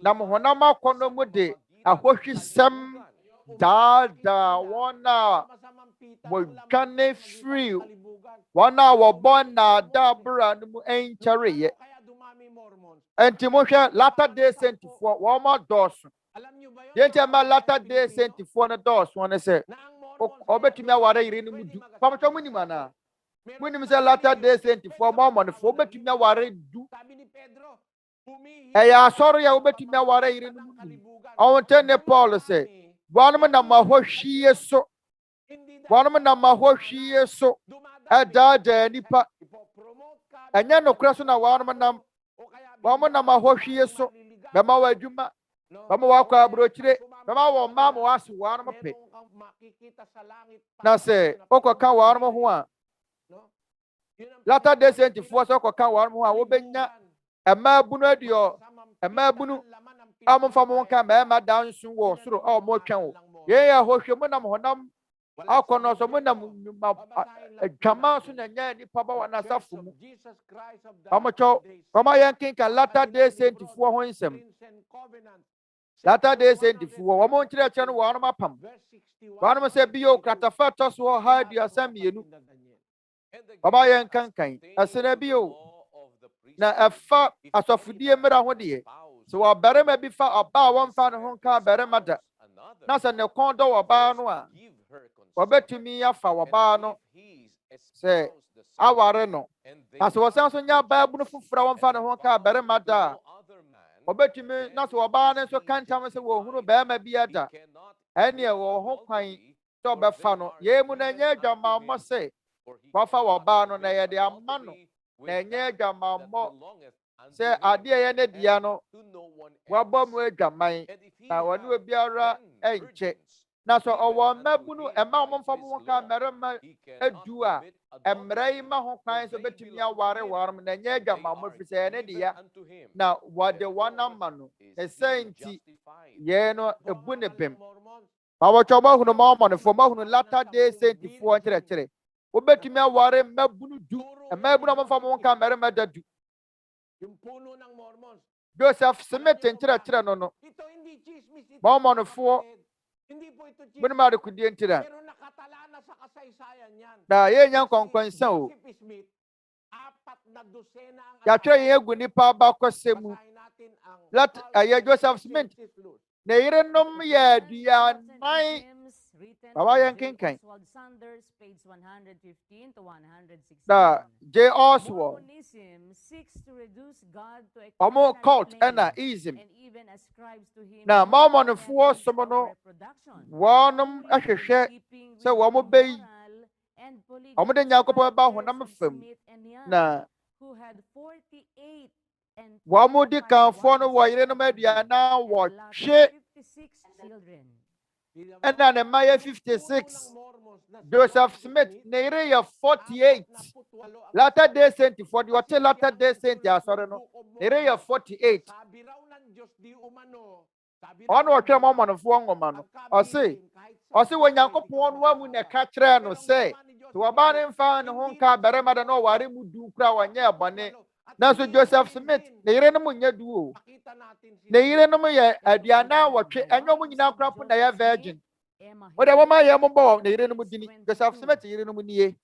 na mohonam akono mu de ahohwisem da wona wo twane free wona wo bon na da bra no mu enkyere ye enti mo hwe Latter Day Saint for wo ma dos yente ma Latter Day Saint for na dos wona se obetumi aware yire ni mudu pamto mu ni mana munim se Latter Day Saint for mo mo ne fo obetumi aware du ya asori ya obetumi aware yire ni mudu awon ne Paul se wanum na ma hwehwie so wanum na ma hwehwie so ada nipa anya no kra so na wanum na Wamo na mahwehwie so bema wa adwuma bema wa kwa abrochire bema wa mama waso wa no pe na se okoka wa no ho a Latter Day Saint fo so okoka wa no ho a wo benya ema bunu adio ema bunu amfa mo nka ma dansu wo soro o mo twen wo Ye ya hwehwemu nam honam akono so munam jama so na nya ni pa ba wana safo mu. Amocho, kama yankin kan Latter Day Saint fo ho nsem. Latter Day Saint fo wo mo nkyere kye no wo no mapam. Wo no se biyo kratafa to so ha du asamienu. Baba yankan kan asena biyo na afa asofudie mra ho de. So wa barema bi fa aba won fa no ho ka barema da. Na se ne kon do oba no a. Wabetumi afa oba no se aware no. As was so nya Bible fufura won fa no ho ka barema da. Wabetumi na so oba no so kantam se wo hunu barema bi ada. Ene wo ho kwan to be fa no. Ye mu na nya dwama mo se. Wafa oba no na ye de amma no. Na nya dwama mo se ade ye ne dia no wabọ mu adwaman na wone obiara enche na so owo mabunu ema omfa mo ka merema adu a emrai ma ho kwan so betumi aware warum na nya adwaman mo fi se ne dia na wade wanama no esenti ye no ebu ne bem ma wo choba hunu ma mo ne fo ma hunu Latter Day Saint fo kire obetumi aware mabunu du mabunu omfa mo ka merema dadu. Yung puno ng Mormons. Joseph Smith entira no. Ito hindi chismis, ito. Mormon fo. Hindi po ito chismis. Bunu ma de kudi entira. Pero nakatala na sa kasaysayan yan. Da ye nyan konkwansa o. Smith, 4 dosena ang Ya twa ye gu nipa ba kwasemu. Lat aye Joseph Smith. Na yire nom ye dua nine. Baba yankin kan. Da J. Oswald. Omo cult ena ism. Na Mormon fo somo no. Wonum ahwehwe se wo mo bei. Omo de nyakopo ba honam fam. Na wo mo di kan fo no wo yire no madua na wo hwe. And then the Maya 56, Joseph Smith, Nerea 48, Latter Day Saint, for the hotel Latter Day Saint, sorry, no, Nerea 48. On what your mom of one woman, or say, when Yanko Pon woman a catcher no say, to a ban and found home car, Berema no, what he would do crow and yeah, bonnet. Now, so Joseph Smith, Nerenamunya duo. Nerenamuya, Diana, what and no one now crop when they are virgin. Whatever my young boy, Nerenamudini, Joseph Smith, Yerenamunie.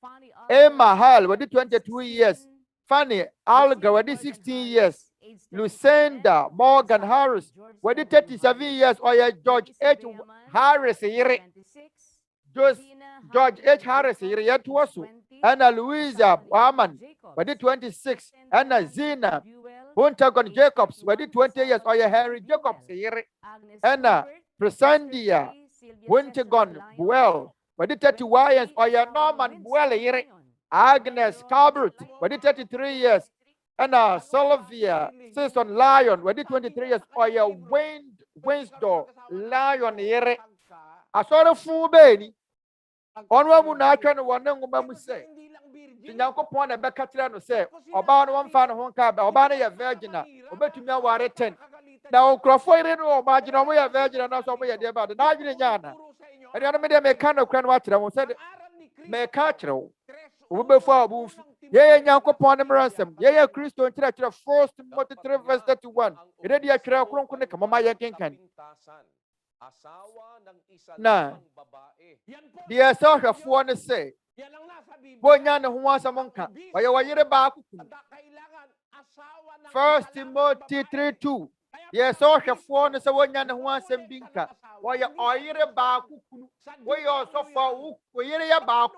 Emma Hall, what did 22 years. Fanny Alga, what did 16 years. Lucinda Morgan Harris, what did 37 years. Or George H. Harris, George H. Harris, yet was. Anna Louisa Warman, what did 26, Anna Zina, Huntagon Jacobs, what did 20 years, or Harry Jacobs, Anna Presandia, Huntagon Buell, what did 31 years, or Norman Buell, Agnes Calvert, what did 33 years, Anna Sylvia Season Lion, what did 23 years, or Wayne Winsdor Lion, I saw a full baby. Onwa mu na atwa no wona ngoma mu se Nyankopon na be katira no se oba no won fa no ho nka ba oba no ye virgin a obetumi aware 10 na onkrofo ire no oba gina mo ye virgin na so mo ye de ba na agire nyana ade no me de me kan no kra no atira mo se me ka kire wo obefu abu ye Nyankopon ne mransem ye Kristo ntira kire 1 Timothy 3 verse 31 ire de akira kronkron ne kama ma ye kenkan na the social for say, Boyan who wants a monka, or you are back. 1 Timothy 3:2. Yes, social for the one who wants a binka, while you are back, where you also for where you are back,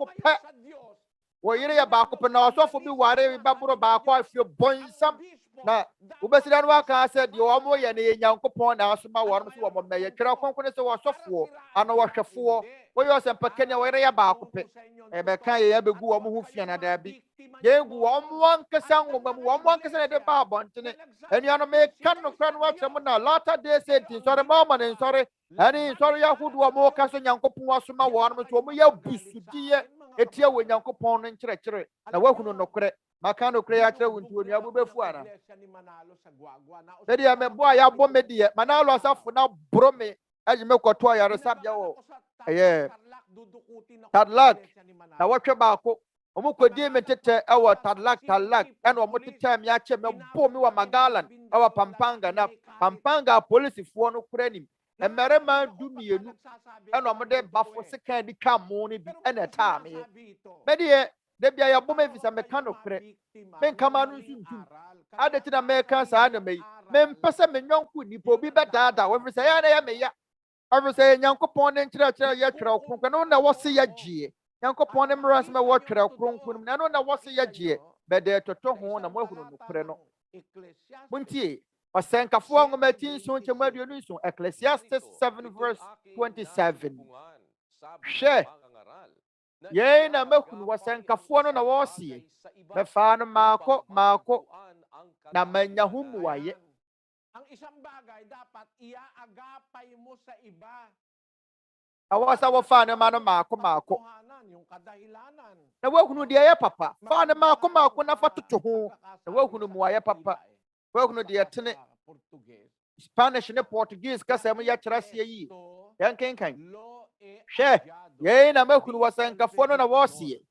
where you are back up and also for me, whatever Baburo back, if you're born some. Na ubesidan waka said you amo ye ne Nyankopon na asoma worm so wo meye twera konkone se wo sofo ano wo hwefo wo yo se mpakene wo re ya ba akope e be kan ye begu wo ho fia na da bi ye gu wo mo ankasa ngoma wo mo ankasa na de ba abontene eni ano me kan no kran wa twem na Latter Day Saint sorry mama ne sorry ani sorry ya hudu wo mo kaso Nyankopon asoma worm so wo ya busudie etie wo Nyankopon no nkyerɛkyerɛ na wahunu nokore makano kreya kire wuntu ni abubefu ana sedi ya mebo ya bo medie manalo asafo na brome Aji me ko to yare sabya wo. Tadlak. Na watwe baako. Omo kwadi me tete ewo Tadlak and omo tete me ache me bo me wa Magalan ewo Pampanga na Pampanga police fo no kura nim. Emerema du mienu and omo de bafo seka di twa mo ni bi ena ta me. Me de bia ya bo me visa me kan no kure. Me nkama no nsuntum. Ade ti na me kan sa na me. Me mpese me nyonku ni po bi bedada we say ya na ya me ya. I say Yankopon and Chira Yatra, no, no, what's a yaji. Yankopon and Maras, my water, Kronkum, no, no, what's a yaji, but there to Tohon and Mohu Preno. Munti, or Sanka Fuang Martin, soon to Medioniso, Ecclesiastes 7, verse 27. She, yea, na Mokun was Sanka Fuan on a wasi, the fan Marco, na Manya Humuay. Ang isang bagay dapat iaagapay mo sa iba. Awas awa fan mano mako. Yung kadahilanan. Na wakunu dia ya papa. Fan mako na fatutu ho. Na wakunu muaya papa. Wakunu dia tene Spanish ne Portuguese kasa mu ya kyerɛseɛ yi. Yan kenkan. Hwɛ, yɛn na makunu wasankafo no na wɔsie.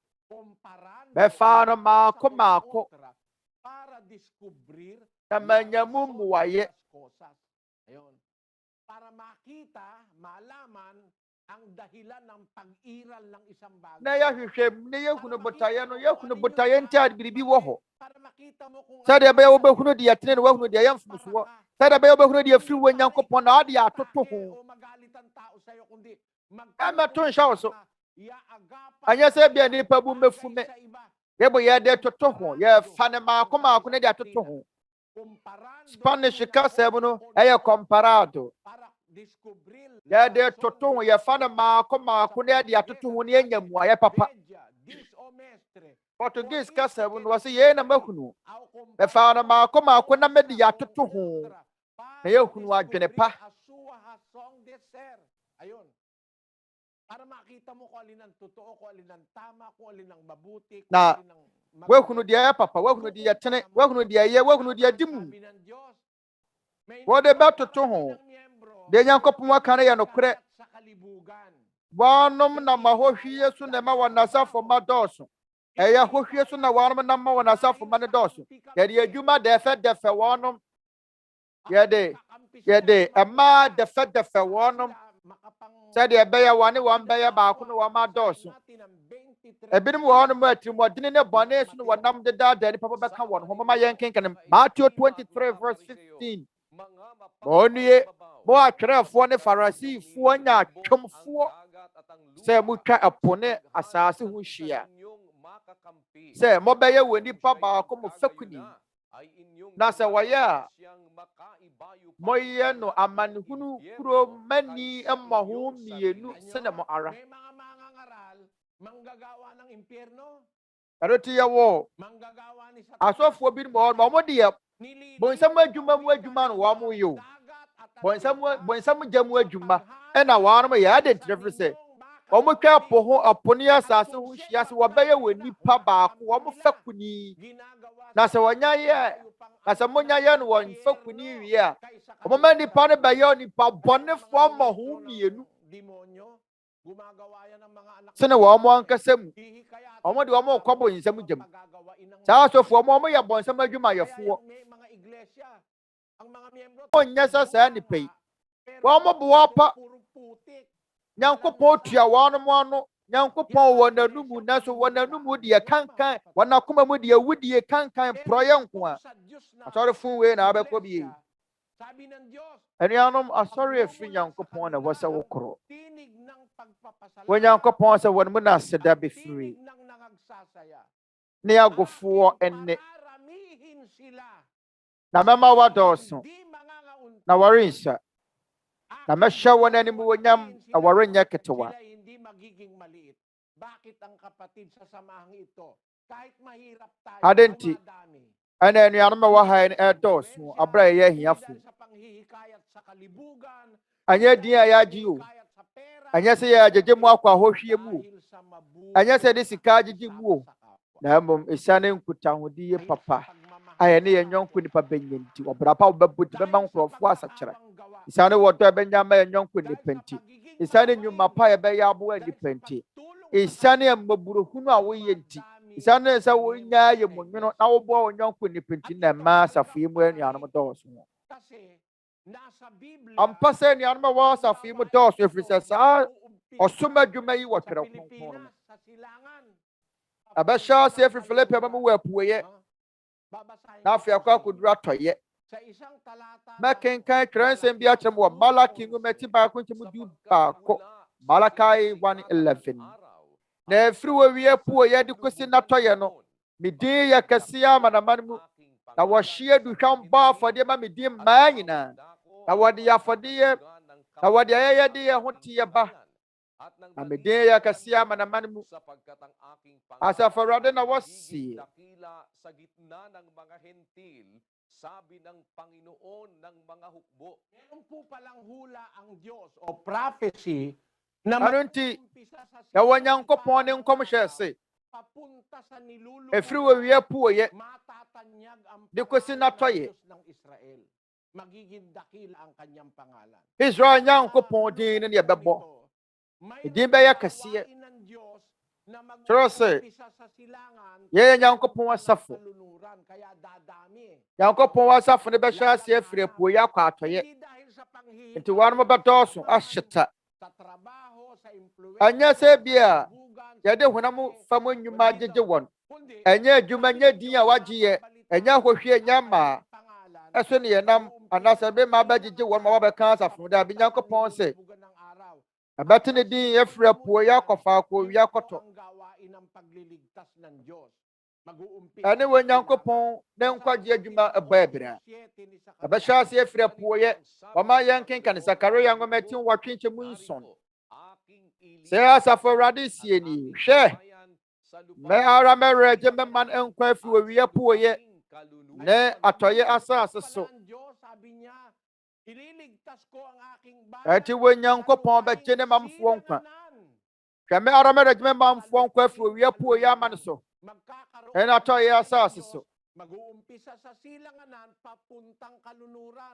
Bɛfa no mako. Para descubrir Ayun. Para makita, malaman ang dahilan ng pag-iral ng isang bagay. Na yahwehwɛ ne yɛhunu botaeɛ no yɛhunu botaeɛ nti ade biribi wɔ hɔ. Para makita mo kung Sɛdeɛ ɛbɛyɛ wobɛhunu deɛ tene no wahunu deɛ yɛmfomsoɔ. Sɛdeɛ ɛbɛyɛ wobɛhunu deɛ firi wɔ Nyankopɔn na ade atoto ho. Ɛmɛto nhyɛ wo so. Anyɛ sɛ bia nipa bu mɛfu me. Yɛbɔ yɛde toto ho. Yɛfa ne mako ne de atoto ho. Spanish kasa no é comparado. Ya de toto ya fana mako ne de atoto ho ne enyamu aye papa. Portuguese kasa no wase ye na makunu. E fana mako na me de atoto ho. Na ye hunu adwene pa. Ayun. Para makita mo kung alin ang totoo, kung alin ang tama, kung alin ang mabuti, kung na alin ang wahunu dia papa, wahunu dia tene, wahunu dia ye, wahunu dia dimu. Wode ba toto ho. De Nyankopɔn aka na ya no kure. Wanom na mahohwie so na ma wanasafo ma dɔɔso. Ɛyɛ hohwie so na wanom na ma wanasafo ma ne dɔɔso. Yɛde adwuma defe wanom. Yɛde ɛma defe wanom. Sɛdeɛ ɛbɛyɛ wane wɔn bɛyɛ baako no wɔn adɔɔso. Ebinom wɔ hɔnom atirimɔdene ne bɔne so no wɔnam dedaada nipa bɛka wɔn ho. Mama yɛn kenkan Matthew 23 verse 15. Onye mo atwerɛfoɔ ne Farisifoɔ nya atwomfoɔ sɛ mutwa ɛpo ne asase ho hyia. Sɛ mobɛyɛ wɔ nipa baako mo fekuni. Na sɛ wɔyɛ a moyɛ no amanehunu kuro mani ɛma ho mmienu sɛnɛ mo ara. Manggagawa ng impyerno. Pero tiya wo. Asɔfoɔ bi mo mo deɛ bonsam adwuma mu adwuma no wa mo yo. Bonsam gya mu adwuma ɛna wa no yɛ adentrefre sɛ wɔn twa po ho apone asase ho hyia sɛ wɔbɛyɛ wɔ nipa baako wɔn fekuni. Na sɛ wɔnya yɛ na sɛ monya yɛ no wɔn fekuni wie a wɔn ma nipa no bɛyɛ nipa bɔnefoɔ ma ho mmienu. Sene wɔn ankasa mu wɔn de wɔn kɔ bɔ nsɛm gyam saa asɔfoɔ wɔn yɛ bɔ nsɛm adwuma yɛfoɔ wɔn nyɛ sɛ saa nipa yi wɔn bɔ wɔn pa Nyankopɔn tua wɔn ano Nyankopɔn wɔ n'anum na so wɔ n'anum deɛ kankan wɔn akoma mu deɛ wudie kankan porɔyɛ nko a asɔrefo wei na abɛkɔ bie ɛnuanom asɔre efiri Nyankopɔn na wɔsɛ wɔkorɔ. When Nyankopɔn sɛ wɔn mu na aseda befiri ne agofoɔ ɛne na mɛma wɔdɔɔso na wɔrenhyɛ na mɛhyɛ wɔn anim wɔnyam na wɔrenyɛ ketewa. Ade nti ɛna anuanom a wɔ ha ɛdɔɔso abere a ɛyɛ ahiafo anyɛ din a yɛagye o. Anya sɛ yɛ agyegye mu akɔ ahohwie mu. Anya sɛ de sika agyegye mu o. Na mmom esiane nkutahodi papa a yɛne yɛn nyɔnko nipa bɛnyɛ nti ɔbra pa wobɛbɔ di bɛma nkurɔfoɔ asakyerɛ. Isane wato ebenya ma enyonko nipenti. Isane nyuma pa ebeya abo nipenti. Isane mmaburuhunu a woyɛ nti. Isane sa wonya ye munwono na wo bo onyonko nipenti na ma safi mu anuanom dɔɔso. Ampa sɛ anuanom wa safi mu dɔɔso efiri sɛ osuma dwuma yi wɔ twerɛ kronkron. Abɛhyɛ ase efiri Filipi ma mu wɔ apueyɛ. Na afei akɔ akɔduru atɔyɛ. Mɛkenkan twerɛnsɛm bi akyerɛ mu wɔ Malaki nwoma ti baako nkyɛmu du baako. Malachi 1:11. Na efiri wɔ wie pueyɛ de kosi n'atɔyɛ no, me din yɛ kɛse ama n'aman mu. Na wɔhyɛ duhwam bɔ afɔdeɛ ma me din mmaa nyinaa. Na wɔde afɔdeɛ, na wɔde ayɛyɛdeɛ ho teɛ ba. Na me din yɛ kɛse ama n'aman mu. Asafo Awurade na wɔsie. Sabi ng Panginoon ng mga hukbo. Meron po palang hula ang Diyos o prophecy na marumpisa sa Nyankopɔn ne nkɔmhyɛ se. Papunta sa nilulugan. Efiri wɔ wie pueyɛ. Matatanyag ang de kosi n'atɔyɛ. ng Israel. Magiging dakila ang kanyang pangalan. Israel Nyankopɔn din ne yɛbɛbɔ. Din bɛyɛ kɛseɛ. Kyerɛ sɛ yɛyɛ Nyankopɔn asafo. Nyankopɔn asafo ne bɛhyɛ ase afiri apueyɛ akɔ atɔyɛ. Nti wɔn bɛdɔɔso ahyeta. Anya sɛ bia yɛde honam fam nnwuma gyegye wɔn. Ɛnyɛ adwuma nyɛ din a wagyeɛ. Ɛnyɛ ahɔhwɛ nyɛ mmaa. Ɛso ne yɛnam anaasɛ bɛma bɛgyegye wɔn ma wɔbɛka asafo da bi Nyankopɔn sɛ abɛte ne din afiri apueyɛ akɔ faako wia kɔtɔ. Ɛne wɔ Nyankopɔn ne nkwagye adwuma ɛbɔ abira. Ɛbɛhyɛ ase afiri apueyɛ. Wɔma yɛn kenka ne Sakaria nwoma ti 8:7. Sɛ Asafo Awurade sie ni hwɛ. Mɛ ara mɛrɛ gye mɛman nkwa afiri wɔ wie pueyɛ. Ne atɔyɛ asase so. Ɛti wɔ Nyankopɔn bɛgye ne mamfoɔ nkwa. Hwɛ mɛ ara mɛrɛ gye mamfoɔ nkwa afiri wɔ wie pueyɛ ama no so. Ɛna atɔyɛ asase so.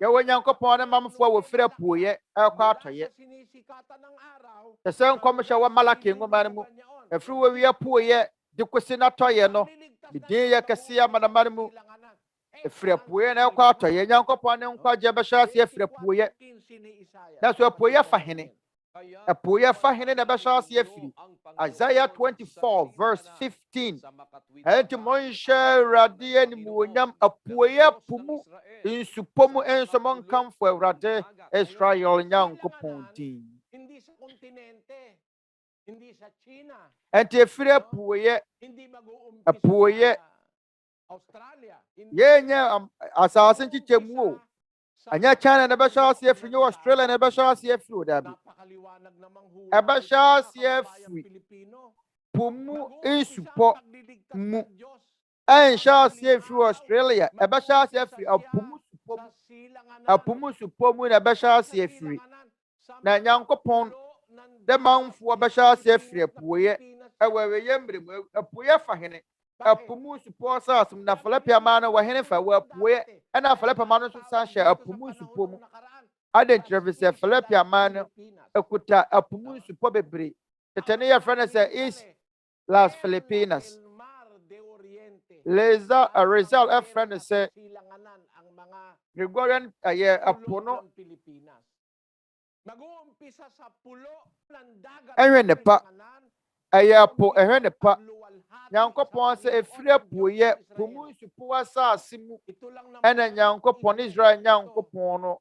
Yɛwɔ Nyankopɔn ne mamfoɔ wɔ firi apueyɛ ɛkɔ atɔyɛ. Ɛsɛ nkɔmhyɛ wɔ Malaki nwoma no mu. Ɛfiri wɔ wie pueyɛ de kosi n'atɔyɛ no, ne din yɛ kɛse ama n'aman mu. Ɛfiri apueyɛ na ɛkɔ atɔyɛ. Nyankopɔn ne nkwagye bɛhyɛ ase afiri apueyɛ. Na so apueyɛ fa hene. Apueyɛ fa hene na bɛhyɛ ase afiri Isaiah 24:15. Ɛnti monhyɛ Awurade animuonyam apueyɛ po mu nsupɔ mu nso monkamfo Awurade Israel Nyankopɔn din. Ɛnti efiri apueyɛ yɛnyɛ asase nkyekyɛmu o. Anya China na bɛhyɛ ase afiri nyɛ Australia na bɛhyɛ ase afiri o dabi. Ɛbɛhyɛ ase afiri po mu nsupɔ mu. Ɛnhyɛ ase afiri Australia. Ɛbɛhyɛ ase afiri apo mu supɔ mu. Apo mu supɔ mu na ɛbɛhyɛ ase afiri. Na Nyankopɔn de manfoɔ bɛhyɛ ase afiri apueyɛ. Ɛwɔ awɛyɛ mmere mu apueyɛ fa hene. Apo mu supɔ asase mu na Filipi ama no wɔ hene fa wɔ apueyɛ. Ɛna Filipi ama no nso san hyɛ apo mu supɔ mu. Adenkyerɛ fi sɛ Filipi ama no ekuta apo mu supɔ bebree. Tete ne yɛfrɛ no sɛ East Las Filipinas. Rizal ɛfrɛ no sɛ Gregorian ɛyɛ apo no. Ɛhwɛ nepa. Ɛyɛ apo ɛhwɛ nepa. Nyankopɔn sɛ efiri apueyɛ po mu nsupɔ asase mu. Ɛna Nyankopɔn Israel Nyankopɔn no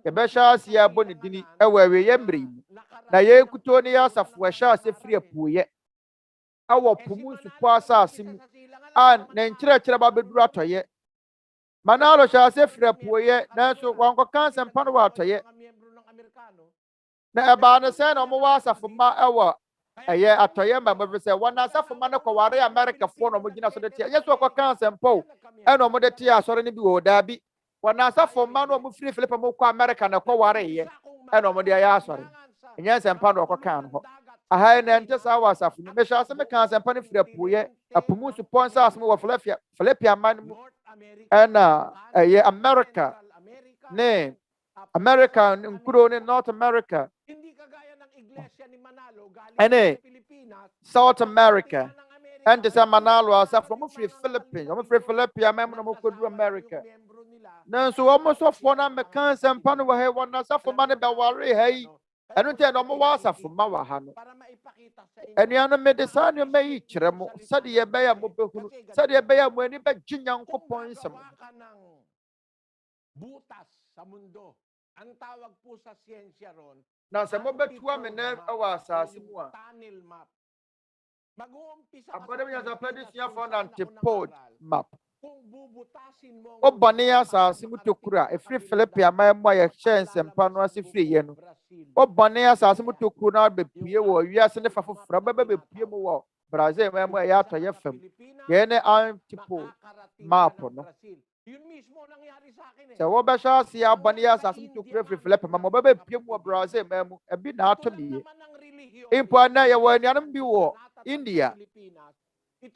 yɛbɛhyɛ ase abɔ ne dini ɛwɔ awɛyɛ mmere mu. Na yɛn kuto ne yɛ asafo ɛhyɛ ase firi apueyɛ ɛwɔ po mu nsupɔ asase mu a ne nkyerɛkyerɛ ba bɛduru atɔyɛ. Manalo hyɛ ase firi apueyɛ nanso wɔnkɔka nsɛmpa no wɔ atɔyɛ. Na ɛbaa no sɛ na ɔmo wɔ asafo ma ɛwɔ ɛyɛ atɔyɛ ma bɛfɛ sɛ wɔn asafo ma no kɔware Amerikafoɔ na ɔmo gyina so de tia. Nyɛ so ɔkɔka nsɛmpa o ɛna ɔmo de tia asɔre no bi wɔ daabi. Wɔn asafo ma no ɔmo firi Filipi mo kɔ Amerika na kɔware yɛ ɛna ɔmo de ayɛ asɔre. Nyɛ nsɛmpa na ɔkɔka no hɔ. Aha na ɛnte saa wɔ asafo no. Mehyɛ ase meka nsɛmpa no firi apueyɛ. Apo mu supɔ nsase mu wɔ Filipi ama no mu ɛna ɛyɛ Amerika ne America, nkuro ne North America, Hindi kagaya ng iglesia ni Manalo galing Ene, sa Pilipinas. South America, and the Manalo asa from free Philippines, I'm free Philippines, I'm no good America. Na so almost of one American and pan wa he one asa for man be worry hey. Eno te no mo wasa for ma wa ha no. Para maipakita sa inyo. Enu ano medicine yo mai kire mo. Sade ye be ya mo be hunu. Sade ye be ya mo ani be Nyankopon nsem. Ka ng butas sa mundo. Ang tawag po sa siyensya ron, Na sa mo betua me na awa asase mu a. tunnel map. Mag-uumpisa ka Abode nya sa pedi sia for kung na saan ako antipode nag-aral. map. Kung bubutasin mo O bane asase mu tokura e free Philippines ma mo ya chance mpa no ase free ye no. O bane asase mu tokura na be pie wo wiase ne fa foforo be pie mu wo Brazil ma mo ya to ye fam. Ye ne antipode map no. Yun mismo nangyari sa akin eh. Sɛ wɔbɛhyɛ ase abɔne yɛ asase mu tokura firi Philippines ma wɔbɛbɛpie mu wɔ Brazil ma mu ebi na ato me yie. Mpo na yɛwɔ anuanom bi wɔ India.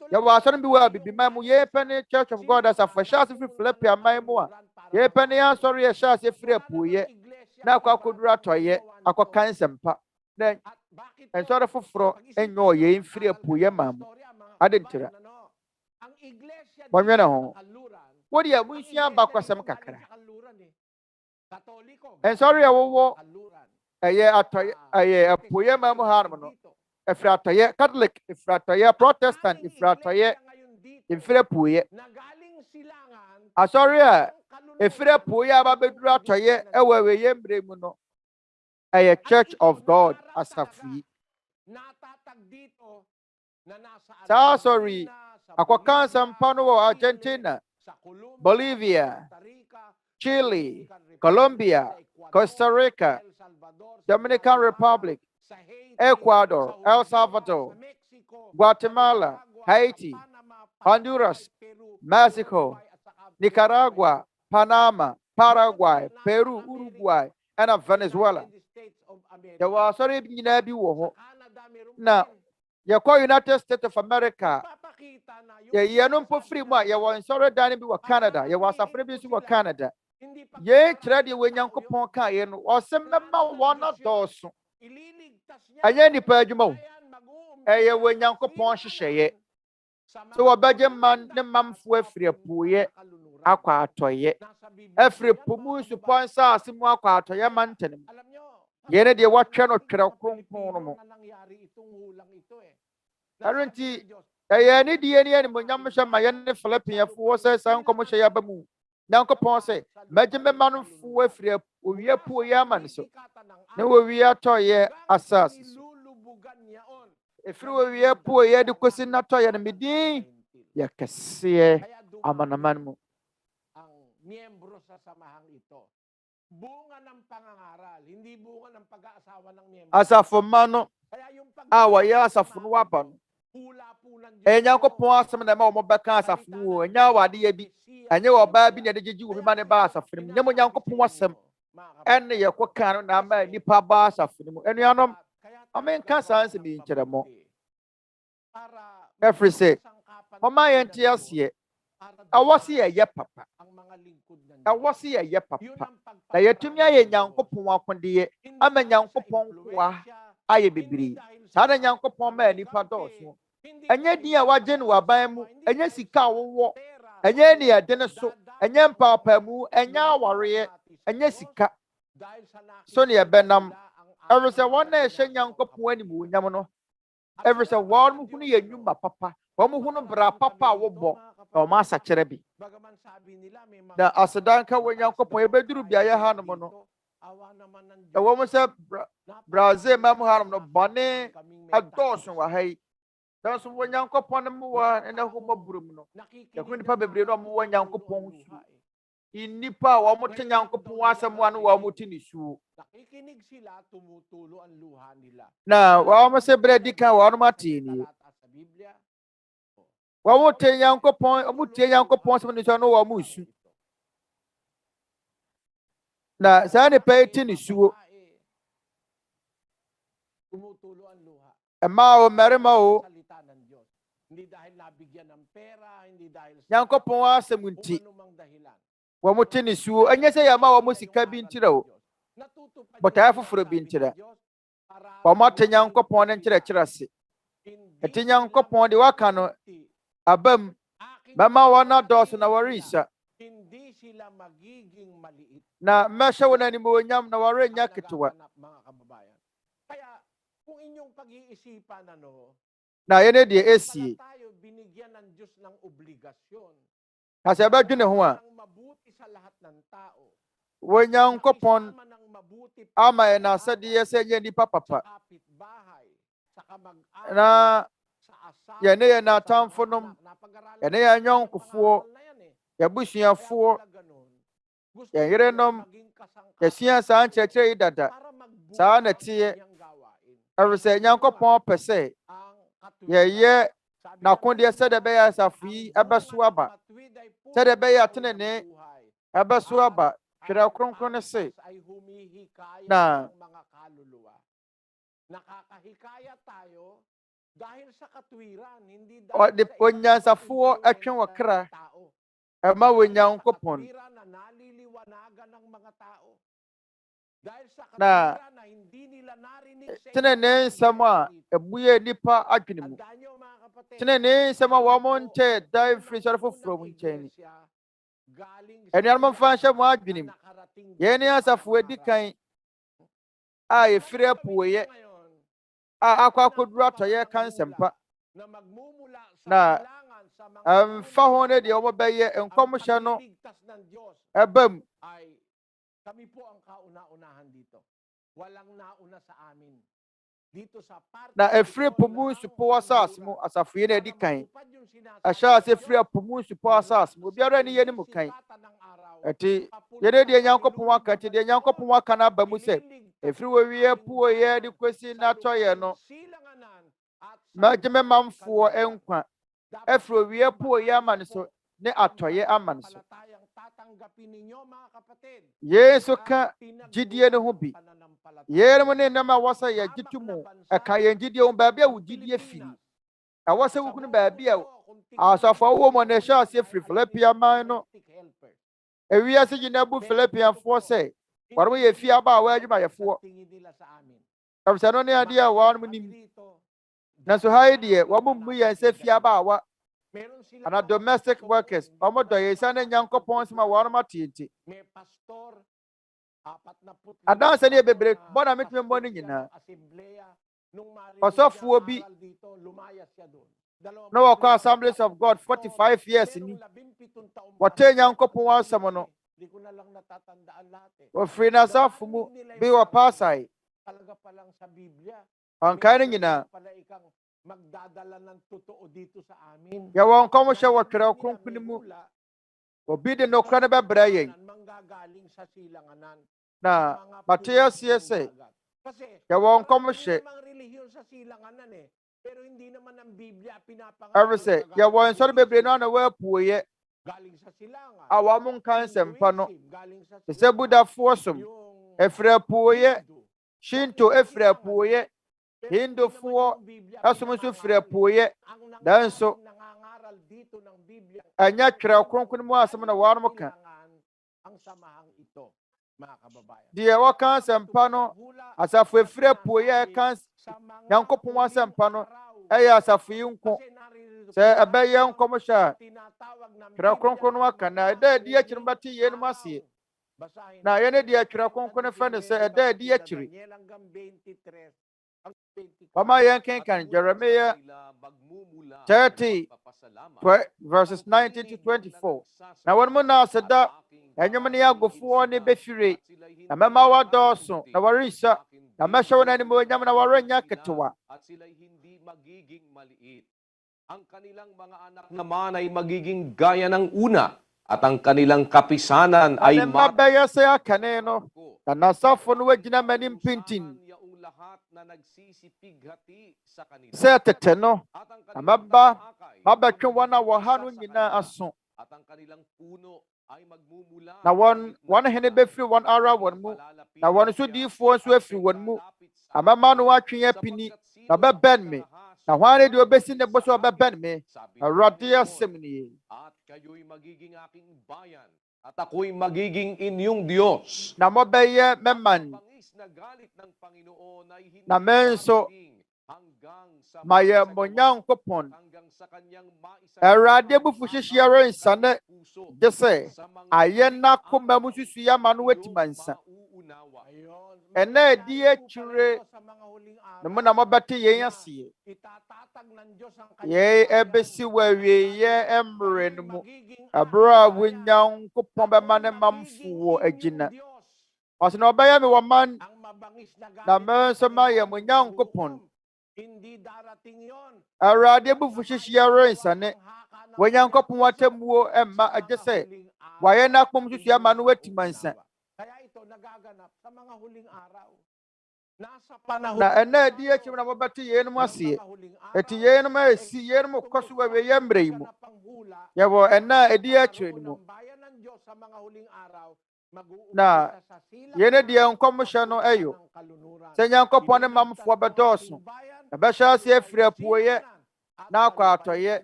Yɛwɔ asɔre bi wɔ abibima mu yɛpɛ ne Church of God asafo hyɛ ase firi Philippines man mu a yɛpɛ ne asɔre yɛ hyɛ ase firi apueyɛ na akɔ akɔduru atɔyɛ akɔka nsɛmpa na nsɔre foforɔ nyɛ ɔyɛ mfiri apueyɛ ma mu ade ntira bɔnwene ho what ya munsua bakwasɛm kakra nsɔre a wɔwɔ ɛyɛ atɔyɛ ɛyɛ apueyɛ ma mu ha no efiri atɔyɛ Catholic efiri atɔyɛ Protestant efiri atɔyɛ efiri apueyɛ asɔre a efiri apueyɛ aba beduru atɔyɛ ɛwɔ ɛwɛyɛ mmerɛ mu no ɛyɛ Church of God asafo yi saa asɔre akɔka nsɛmpa no wɔ Argentina, Bolivia, Chile, Colombia, Costa Rica, Dominican Republic, Ecuador, El Salvador, Guatemala, Haiti, Honduras, Mexico, Nicaragua, Panama, Paraguay, Peru, Uruguay, and Venezuela. There was sorry nyinaa bi wɔ hɔ. Na yɛkɔ United States of America. Yɛyɛ no mpo firi mu a yɛwɔ nsɔre dan bi wɔ Canada. Yɛwɔ asafo bi nso wɔ Canada. Yɛn kyerɛ deɛ wɔ Nyankopɔn ka yɛ no. Ɔsɛ mɛma wɔn adɔɔso. Ɛnyɛ nipa adwuma o. Ɛyɛ wɔ Nyankopɔn hyehyɛeɛ. Sɛ wɔbɛgye man ne mamfo afiri apueyɛ akɔ atɔyɛ. Afiri po mu nsupɔ nsaase mu akɔ atɔyɛ mantam. Yɛn deɛ wɔtwɛ no twerɛ kronkron no mu. Ɛno nti ɛyɛ ne deɛ ne animuonyam hyɛ ma yɛne Philippiafoɔ sɛ saa nkɔmmɔ hyɛ yɛaba mu. Nyankopɔn sɛ mɛgye mɛma no foɔ afiri owia pueyɛ ama no so. Na wɔwie atɔyɛ asase so. Efiri wɔwie pueyɛ de kɔsi n'atɔyɛ no medin yɛ kɛseɛ amanaman mu. Miyembro sa samahang ito. Bunga ng pangangaral, hindi bunga ng pag-aasawa ng miyembro. Asafo ma no a wɔyɛ asafo no waba no. Nyankopɔn asɛm na ɛma wɔn bɛka asafo no wɔ ɛnyɛ awadeɛ bi ɛnyɛ ɔbaa bi na yɛde gyegye wɔ bi ma ne ba asafo no mu nyɛ mo Nyankopɔn asɛm ɛne yɛkɔka no na ama nipa ba asafo no mu anuanom ɔmenka saa nsɛm yi nkyerɛ mo ɛfiri sɛ ɔma yɛnte aseɛ ɛwɔ se yɛyɛ papa ɛwɔ se yɛyɛ papa na yɛtumi ayɛ Nyankopɔn akodeɛ ama Nyankopɔn nkoa ayɛ bebree saa na Nyankopɔn maa nipa dɔɔso ɛnyɛ din a wagye no w'aban mu ɛnyɛ sika a wowɔ ɛnyɛ ne yɛde ne so ɛnyɛ mpaapaemu ɛnyɛ awareɛ ɛnyɛ sika so ne yɛbɛnam ɛfiri sɛ wɔn a ɛhyɛ Nyankopɔn animuonyam no ɛfiri sɛ wɔn hunu yɛ nnwuma papa wɔn hunu bra papa a wɔbɔ na wɔn asakyerɛ bi na asedanka wɔ Nyankopɔn yɛbɛduru beaeɛ hanom no ɛwɔ mu sɛ Brazil ma mu hanom no bɔne adɔɔso wɔ ha yi nanso wɔ Nyankopɔn no mu wɔ ɛna hɔ maburo mu no yɛkɔ nipa bebree na wɔwɔ Nyankopɔn su nnipa a wɔte Nyankopɔn asɛm a no wɔn te ne suo na wɔn sɛ berɛ di kan wɔn ate nie wɔn te Nyankopɔn wɔn tie Nyankopɔn asɛm ne so no wɔn su na saa nipa yi te ne suo ɛmaa o mmarima o Nyankopɔn asɛm nti Wamutini su, and yes, I am our musica being tiro. But I have for being tira. Wamata yanko pon and tirachirasi. A tinyanko pon the wakano, abem, Mama wana dos na warisa. Hindi sila magiging maliit. Na mesha wana ni munyam na warenya kitwa. Mga kababayan. Kaya kung inyong pag-iisipan na yene die esi. tayo binigyan ng Diyos ng obligasyon. Kasi abadwene ho a. Mabuti sa lahat ng tao. Onyankopon ama na sadiye se nye nipa papa. Na yene na tamfo nom. Yene ya nyonkofuo. Yabusuafuo. Yerenom yesia sa nkyerɛkyerɛ dada. Saa na tie. Ɛwesɛ Nyankopɔn pɛ sɛ yɛyɛ n'akodeɛ sɛdeɛ ɛbɛyɛ asafo yi ɛbɛso aba. Sɛdeɛ ɛbɛyɛ atenene ɛbɛso aba. Twerɛ kronkron ne se. Na nakakahikaya tayo dahil sa katwiran, hindi dahil sa onyansafoɔ atwe wɔ kra. Ɛma wɔ Nyankopɔn. na naliliwanagan ng mga tao. Dahil sa Na katwiran na hindi nila narinig sa tenene nsɛm a ebuye nipa adwene mu. Tenene nsɛm a wɔn nkyɛ dan firi sɔre foforɔ mu nkyɛn ni. Ɛnuanom mfa nhyɛ mu adwene mu. Yɛn ne asafo edi kan a efiri apuoyɛ a akɔ akɔduru atɔyɛ ka nsɛmpa. Na mfa ho ne deɛ wɔbɛyɛ nkɔmhyɛ no ɛba mu. Kami po ang kauna-unahan dito. Walang nauna sa amin. Dito sa parte na efiri pumu supo asas mu asafo yɛ na edi kan. Ahyɛ ase efiri pumu supo asas mu. Obiara ni yɛ ne mu kan. Eti yɛde deɛ Nyankopɔn aka te deɛ Nyankopɔn aka na aba mu sɛ efiri wɔ wie puoyɛ de kwesi na tɔyɛ no. Mɛgye mamfoɔ nkwa. Efiri wie puoyɛ ama ne so ne atɔyɛ ama ne so. Yesu ka gidie ne ho bi. Yɛrem ne nam a wɔsɛ yɛ gitu mu ɛka yɛn gidie ho baabi a wo gidie firi. Ɛwɔ sɛ wukunu baabi a asafo wɔ mu na ɛhyɛ ase firi Philipia man no. Ewiase gyina bu Philippianfoɔ sɛ wɔn yɛ fie aba a wɔadwumayɛfoɔ. Ɛfisɛ no ne adeɛ a wɔn nim. Nanso ha yi deɛ wɔn mu yɛn sɛ fie aba a ana domestic workers. Wɔn dɔ yɛn sɛ ne Nyankopɔn sɛ ma wɔn ate. Adanse ne bebree bɔ na metumi mbɔ ne nyinaa. Ɔsɔfoɔ bi na wɔkɔ Assemblies of God 45 years ni. Wɔte Nyankopɔn asɛm no. Wɔfiri n'asafo mu bi wɔ Pasai. Ɔnkae ne nyinaa. magdadala ng totoo dito sa amin. Yawon nkɔmhyɛ wɔ twerɛ kronkron mu. Obi de nokora ne bɛbrɛ yɛn. Manggagaling sa silanganan. Na mate aseɛ sɛ yɛwɔ nkɔmhyɛ pero hindi naman ang Biblia pinapangako. ɛwɔ sɛ yɛwɔ nsɔre bebree na wɔapuoyɛ galing sa silangan. a wɔn nka nsɛmpa no. Sɛ Budafoɔ som ɛfiri apuoyɛ, Shinto ɛfiri apuoyɛ, Hindufoɔ ɛsom nso firi apuoyɛ. Nanso ɛnyɛ twerɛ kronkron mu asɛm na wɔn ka. Deɛ wɔka nsɛmpa no asafo efiri apuoyɛ ɛka Nyankopɔn asɛmpa no ɛyɛ asafo yi nko. Sɛ ɛbɛyɛ nkɔmhyɛ a twerɛ kronkron no aka na ɛda adi akyiri no bɛte yɛn mu aseɛ. Na yɛne deɛ twerɛ kronkron no fɛ ne sɛ ɛda adi akyiri. Mama yɛn kenkan Jeremiah 30 verses 19 to 24. Na wɔn mu na aseda ɛnyɛm ne agofoɔ ne bɛfire. Na mɛma wɔdɔɔso na wɔrenhyia. Na mɛhyɛ wɔn anim onyam na wɔrenya ketewa. At sila'y hindi magiging maliit. Ang kanilang mga anak naman ay magiging gaya ng una at ang kanilang kapisanan ay mabaya sa kaneno. Na nasafo no wagyina manim pintin. lahat na nagsisipighati sa kanila. Sa teteno. Mabɛtwe wɔn a wɔha no nyinaa aso. At ang kanilang puno ay magmumula. Na wɔn hene bɛfiri wɔn ara wɔn mu. Na wɔn nso diifoɔ nso afiri wɔn mu. Amama no atwe apini. Na bɛbɛn me. Na hwan ne deɛ obesi ne bo so bɛbɛn me. Awurade asɛm nie. At kayo'y magiging aking bayan. At ako'y magiging inyong Diyos. Na mobɛyɛ me man. Bangis na galit ng Panginoon ay hindi Na me nso darating hanggang sa mayɛ mo maisagawa, Nyankopɔn. hanggang sa kanyang Awurade abufuhyehyɛ nsane gye sɛ ayɛ n'akoma mu susu ama no watimi ansa. Ɛna adi akyire na mo na mobɛte yɛn aseɛ. Yɛn ɛbɛsi wɔ awieyɛ mmerɛ no mu. Abere a Onyankopɔn bɛma ne mamfo wɔ agyina. Ɔsɛ na ɔbɛyɛ me wɔ man na me nso mayɛ mo Nyankopɔn. Awurade abufuhyehyɛ nsane. Onyankopɔn watamuo ɛmma agye sɛ wayɛ n'akoma mu susu ama no watimi ansa. Na ɛna adi akyim na mobɛte yɛnom aseɛ. Ɛti yɛnom asi yɛnom kɔ so wɔ awieyɛ mmerɛ yi mu. Yɛwɔ ɛna adi akyire no mu. Na yɛne deɛ nkɔmhyɛ no ɛyɔ. Sɛ Nyankopɔn ne mamfoɔ bɛdɔɔso. Ɛbɛhyɛ ase afiri apueyɛ na akɔ atɔyɛ.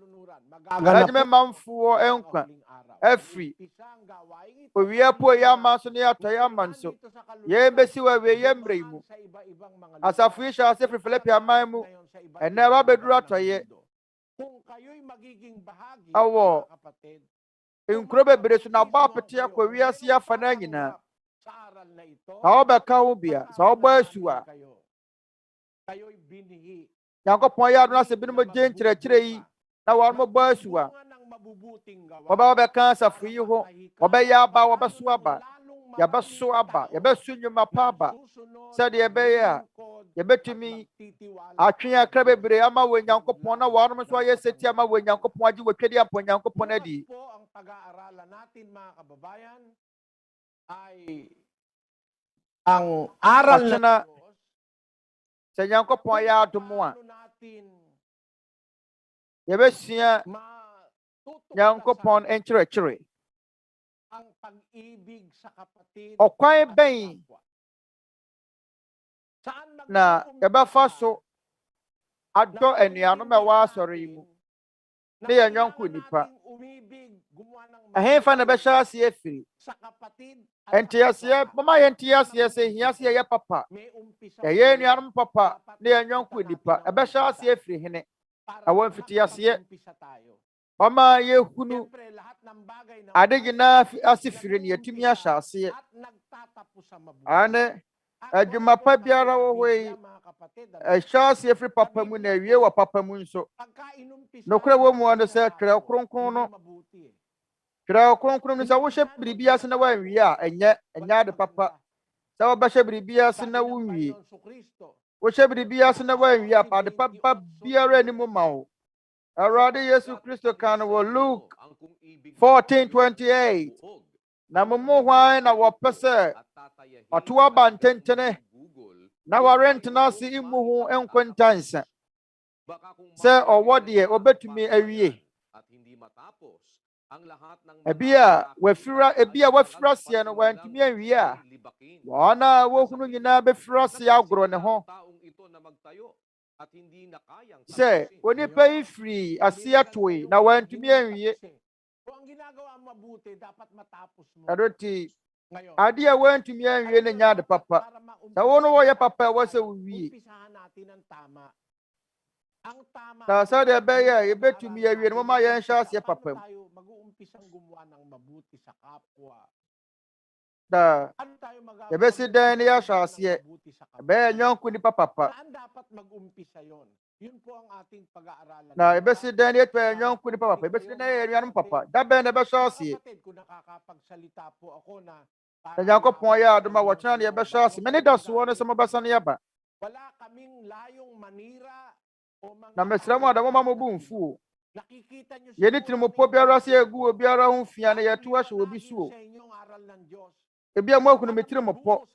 Ɛgyeme mamfoɔ nkwa afiri owia apueyɛ ama so ne atɔyɛ ama nso. Yɛn bɛsi wɔ awieyɛ mmerɛ yi mu. Asafo yi hyɛ ase firi Filipi aman mu. Ɛnɛ ɛba bɛduru atɔyɛ. Ɛwɔ nkuro bebree so na abɔ apete akɔ wiase afa na nyinaa. Na wɔbɛka ho bia. Sɛ wɔbɔ asu a. Nyankopɔn yɛ adom sɛ binom gye nkyerɛkyerɛ yi na wɔn bɔ asu a. Wɔbɛka asafo yi ho. Wɔbɛyɛ aba, wɔbɛso aba. Yɛbɛso aba. Yɛbɛso nnwuma pa aba. Sɛdeɛ ɛbɛyɛ a yɛbɛtumi atwe akra bebree ama wɔ Nyankopɔn na wɔn nso ayɛ seti ama wɔ Nyankopɔn agye wɔtwadi apɔ Nyankopɔn adi. Ang aral na sɛ Nyankopɔn yɛ adom a yɛbɛsua Nyankopɔn nkyerɛkyerɛ. Ɔkwan bɛn na yɛbɛfa so adɔ anuanom a ɛwɔ asɔre yi mu ne yɛn yɔnko nipa. Ɛhefa na ɛbɛhyɛ ase afiri. Nteaseɛ, mama yɛn nteaseɛ sɛ hia se yɛyɛ papa. Yɛyɛ anuanom papa ne yɛn yɔnko nipa. Ɛbɛhyɛ ase afiri hene. Ɛwɔ mfitiaseɛ. Mama yɛhunu ade nyinaa ase firi ne yɛtumi ahyɛ aseɛ. Ane adwuma pa biara wɔ hɔ yi ɛhyɛ ase afiri papa mu na awie wɔ papa mu nso. Nokorɛ wɔ mu ano sɛ Twerɛ Kronkron no. Twerɛ Kronkron no sɛ wohyɛ biribi ase na woanwie a ɛnyɛ ade papa. Sɛ wobɛhyɛ biribi ase na wonwie. Wohyɛ biribi ase na woanwie a ade papa biara anim ma wo. Awurade Yesu Kristo kan wɔ Luke 14:28. Na mo mu hwan na wɔpɛ sɛ ɔto aba ntentene na wɔrentena ase immu ho nkontansa. Sɛ ɔwɔ deɛ obetumi awie. Ebi a wafira seɛ no wantumi awie a wɔn a wohunu nyinaa bɛfira seɛ agorɔ ne ho. Sɛ onipa yi firi ase atoe na wantumi awie. Ɛno nti ade a wantumi awie ne nya ade papa. Sɛ wo no wɔyɛ papa a ɛwɔ sɛ wowie. Na sɛdeɛ ɛbɛyɛ a yɛbɛtumi awie no moma yɛnhyɛ aseɛ papa mu. Na yɛbɛsi dan ne yɛahyɛ aseɛ. Ɛbɛyɛ nyɔnko nipa papa. Na yɛbɛsi dan ne yɛtwa nyɔnko nipa papa. Yɛbɛsi dan ne yɛ anuanom papa. Da bɛn na yɛbɛhyɛ aseɛ. Na Nyankopɔn yɛ adom a wɔkyena ne yɛbɛhyɛ aseɛ. Mene da soɔ no sɛ mobɛsa ne yɛba. Na mesrɛ mo ada moma mo bu mfuo. Yɛne tirimopɔ biara sɛ yɛgu obiara ho fia na yɛto ahyɛ obi so. Ebi a mo ahunu me tirimopɔ.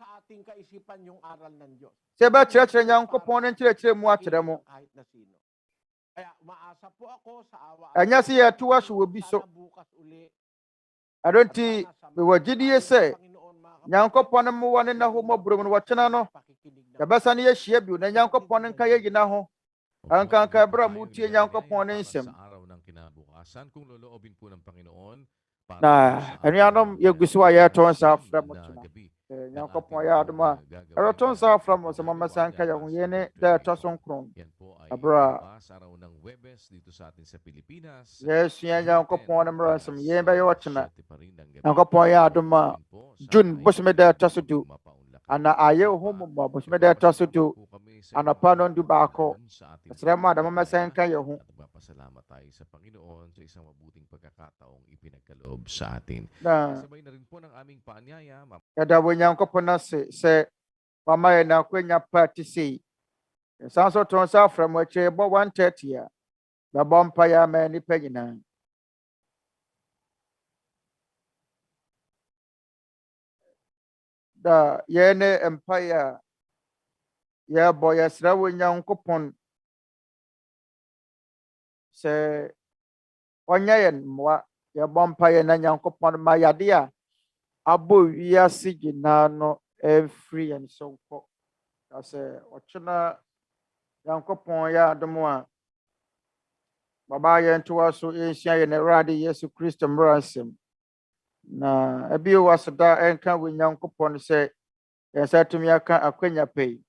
Sɛ yɛbɛkyerɛkyerɛ Nyankopɔn no nkyerɛkyerɛ mu akyerɛ mo. Ɛnyɛ sɛ yɛto ahyɛ obi so. Ɛno nti mewɔ gyidie sɛ Nyankopɔn no mowɔ ne nna ho mmɔborɔ mu no wɔkyena no yɛbɛsa ne yɛhyia bio na Nyankopɔn no nka yɛgyina ho. Ankanka ɛberɛ a motie Nyankopɔn ne nsɛm. Sa araw ng kinabukasan, kung loloobin po ng Panginoon, na anuanom yɛgu so a yɛretɔn saa afra mo tena nyankopɔn yɛ adom a ɛretɔn saa afra mo sɛ mama sa nka yɛ ho yɛ ne da ɛtɔ so nkron abra yɛsua nyankopɔn no mmara nsɛm yɛn bɛyɛ ɔkyena nyankopɔn yɛ adom a June bosome da ɛtɔ so du ana ayɛ ho mmɔ bosome da ɛtɔ so du anapa no ndu baako ɛsrɛ mo adama mɛsɛ nka yɛ ho Salamat tayo sa Panginoon sa isang mabuting pagkakataong ipinagkaloob sa atin. Na Sabay na rin po ng aming paanyaya. yɛda wo nyankopɔn ase sɛ mama yɛ na akwanya pa te sei yɛsan so tɔn sa afra mo akyire bɔ 130 a bɛbɔ mpa yɛ ama nnipa nyinaa da yɛne mpa yɛ a yɛbɔ yɛsrɛ wo nyankopɔn sɛ ɔnyɛ yɛn mmoa yɛbɔ mpa yɛ na nyankopɔn ma yade a abɔ wiase nyinaa no ɛmfiri yɛn so nkɔ na sɛ ɔkyena nyankopɔn yɛ adom a baba yɛn toa so yɛnhyia yɛn Awurade Yesu Kristo mmara nsɛm na ebio waseda ɛnka wo nyankopɔn sɛ yɛn nsa tumi aka akwanya pɛi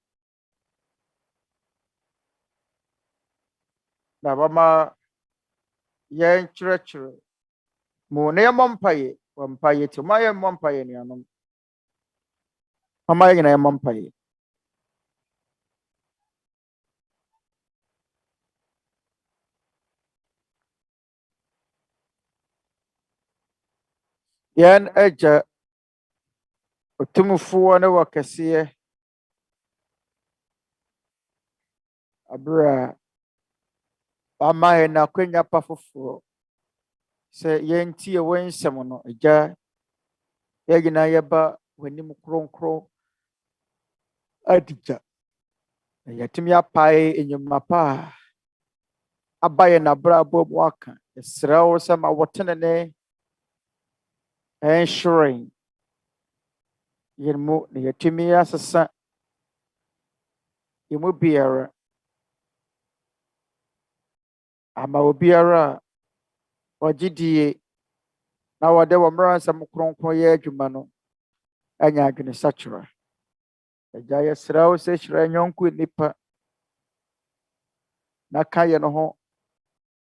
na bama yɛn kyerɛkyerɛ mu na yɛmmɔ mpaeɛ wɔ mpaeɛ ti ma yɛmmɔ mpaeɛ nuanom mama yɛn nyinaa yɛmmɔ mpaeɛ yɛn agya otumfoɔ ne wɔ kɛseɛ abere a ama yɛn akwanya pa foforɔ sɛ yɛntie wɔn nsɛm no agya yɛn nyinaa yɛba w'anim kronkron adigya na yɛtumi apae enyima pa a aba yɛn abrabɔ mu aka yɛsrɛ wo sɛ ma wɔtenene ɛnhyerɛn yɛn mu na yɛtumi asesa yɛn mu biara ama obiara a ɔgye die na wɔde wɔn mmara nsɛm kronkron yɛ adwuma no anya adwene sakyera agya yɛsrɛ wo sɛ hyira nyɔnko nnipa na ka yɛn ho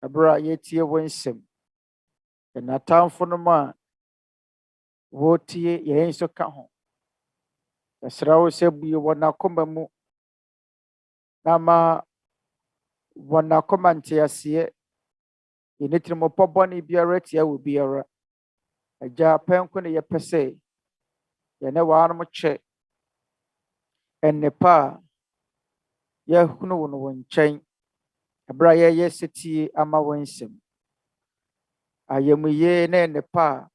ɛberɛ a yɛtie wo nsɛm yɛn atamfo no mu a wɔtie yɛn nso ka ho yɛsrɛ wo sɛ bue wɔn akoma mu na ma wɔn akoma nteaseɛ yɛne tirimopɔ bɔne biara tia wɔ biara agya pɛnko ne yɛpɛ sɛ yɛne wɔanom kyɛ nnepa a yɛhunu wo no wɔ nkyɛn ɛberɛ a yɛyɛ setie ama wo nsɛm ayɛmuyie ne nnepa a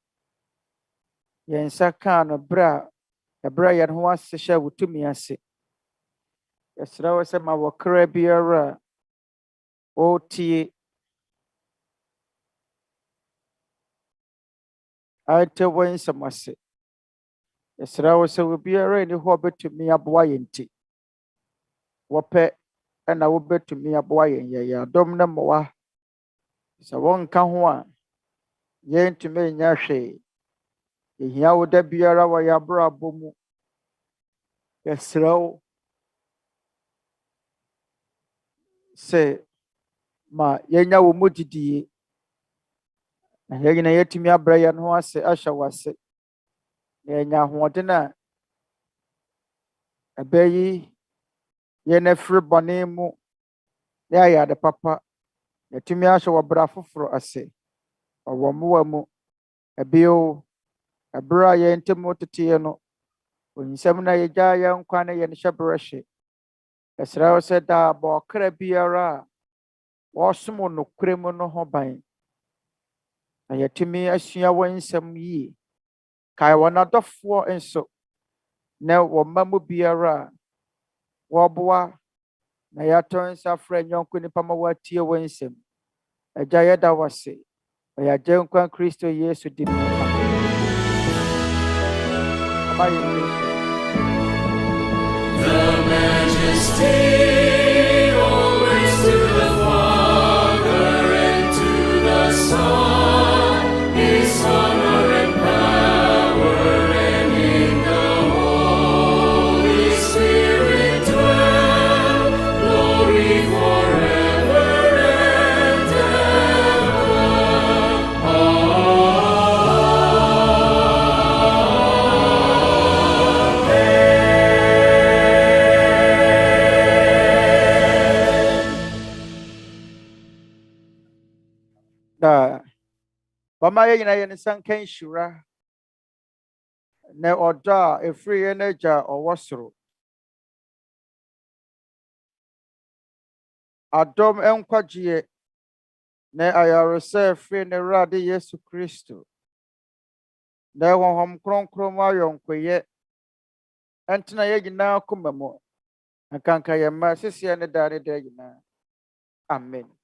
yɛn nsa kaa no berɛ a yɛn ho ase hyɛ wo tumi ase yɛsrɛ wo sɛ ma wɔkra biara a wɔretie ante wo nsɛm ase yɛsrɛ wo sɛ obiara nni hɔ bɛtumi aboa yɛn nti wɔpɛ ɛna wobɛtumi aboa yɛn yɛyɛ adɔm ne mmoa sɛ wɔnka ho a yɛntumi nyɛ hwee yɛhia wo da biara wɔ yɛn abrabɔ mu yɛsrɛ wo sɛ ma yɛnya wo mu didie na yɛn nyinaa yɛtumi abrɛ yɛn ho ase ahyɛ wo ase na yɛnya ahoɔden a ɛbɛyi yɛn afiri bɔne mu na yɛayɛ ade papa yɛtumi ahyɛ wɔ bra foforɔ ase ɔwɔ mmoa mu ɛbio ɛberɛ a yɛn ntam teteɛ no onyisɛm na yɛgya yɛn nkwa ne yɛn hyɛ berɛ hye yɛsrɛ wo sɛ daa bɔ ɔkra biara a wɔsom nokorɛ mu no ho ban na yɛtumi asua wɔn nsɛm yie kae wɔn adɔfoɔ nso na wɔn mma mu biara a wɔboa na yɛatɔ nsa frɛ nyɔnko nipa ma wɔatie wɔn nsɛm agya yɛda wo ase ɔyɛ agya nkwa Kristo Yesu di mu The majesty always to the Father and to the Son is honor. Wama yɛ nyinaa yɛ ne nsa nka nhyira na ɔdɔ a ɛfiri yɛn agya ɔwɔ soro. Adom nkwagyeɛ na ayaresa ɛfiri ne Awurade Yesu Kristo. Na honhom kronkron mu ayɔnkoyɛ ɛntena yɛn nyinaa koma mu. Nkanka yɛn mma sisia ne daa ne daa nyinaa. Amen.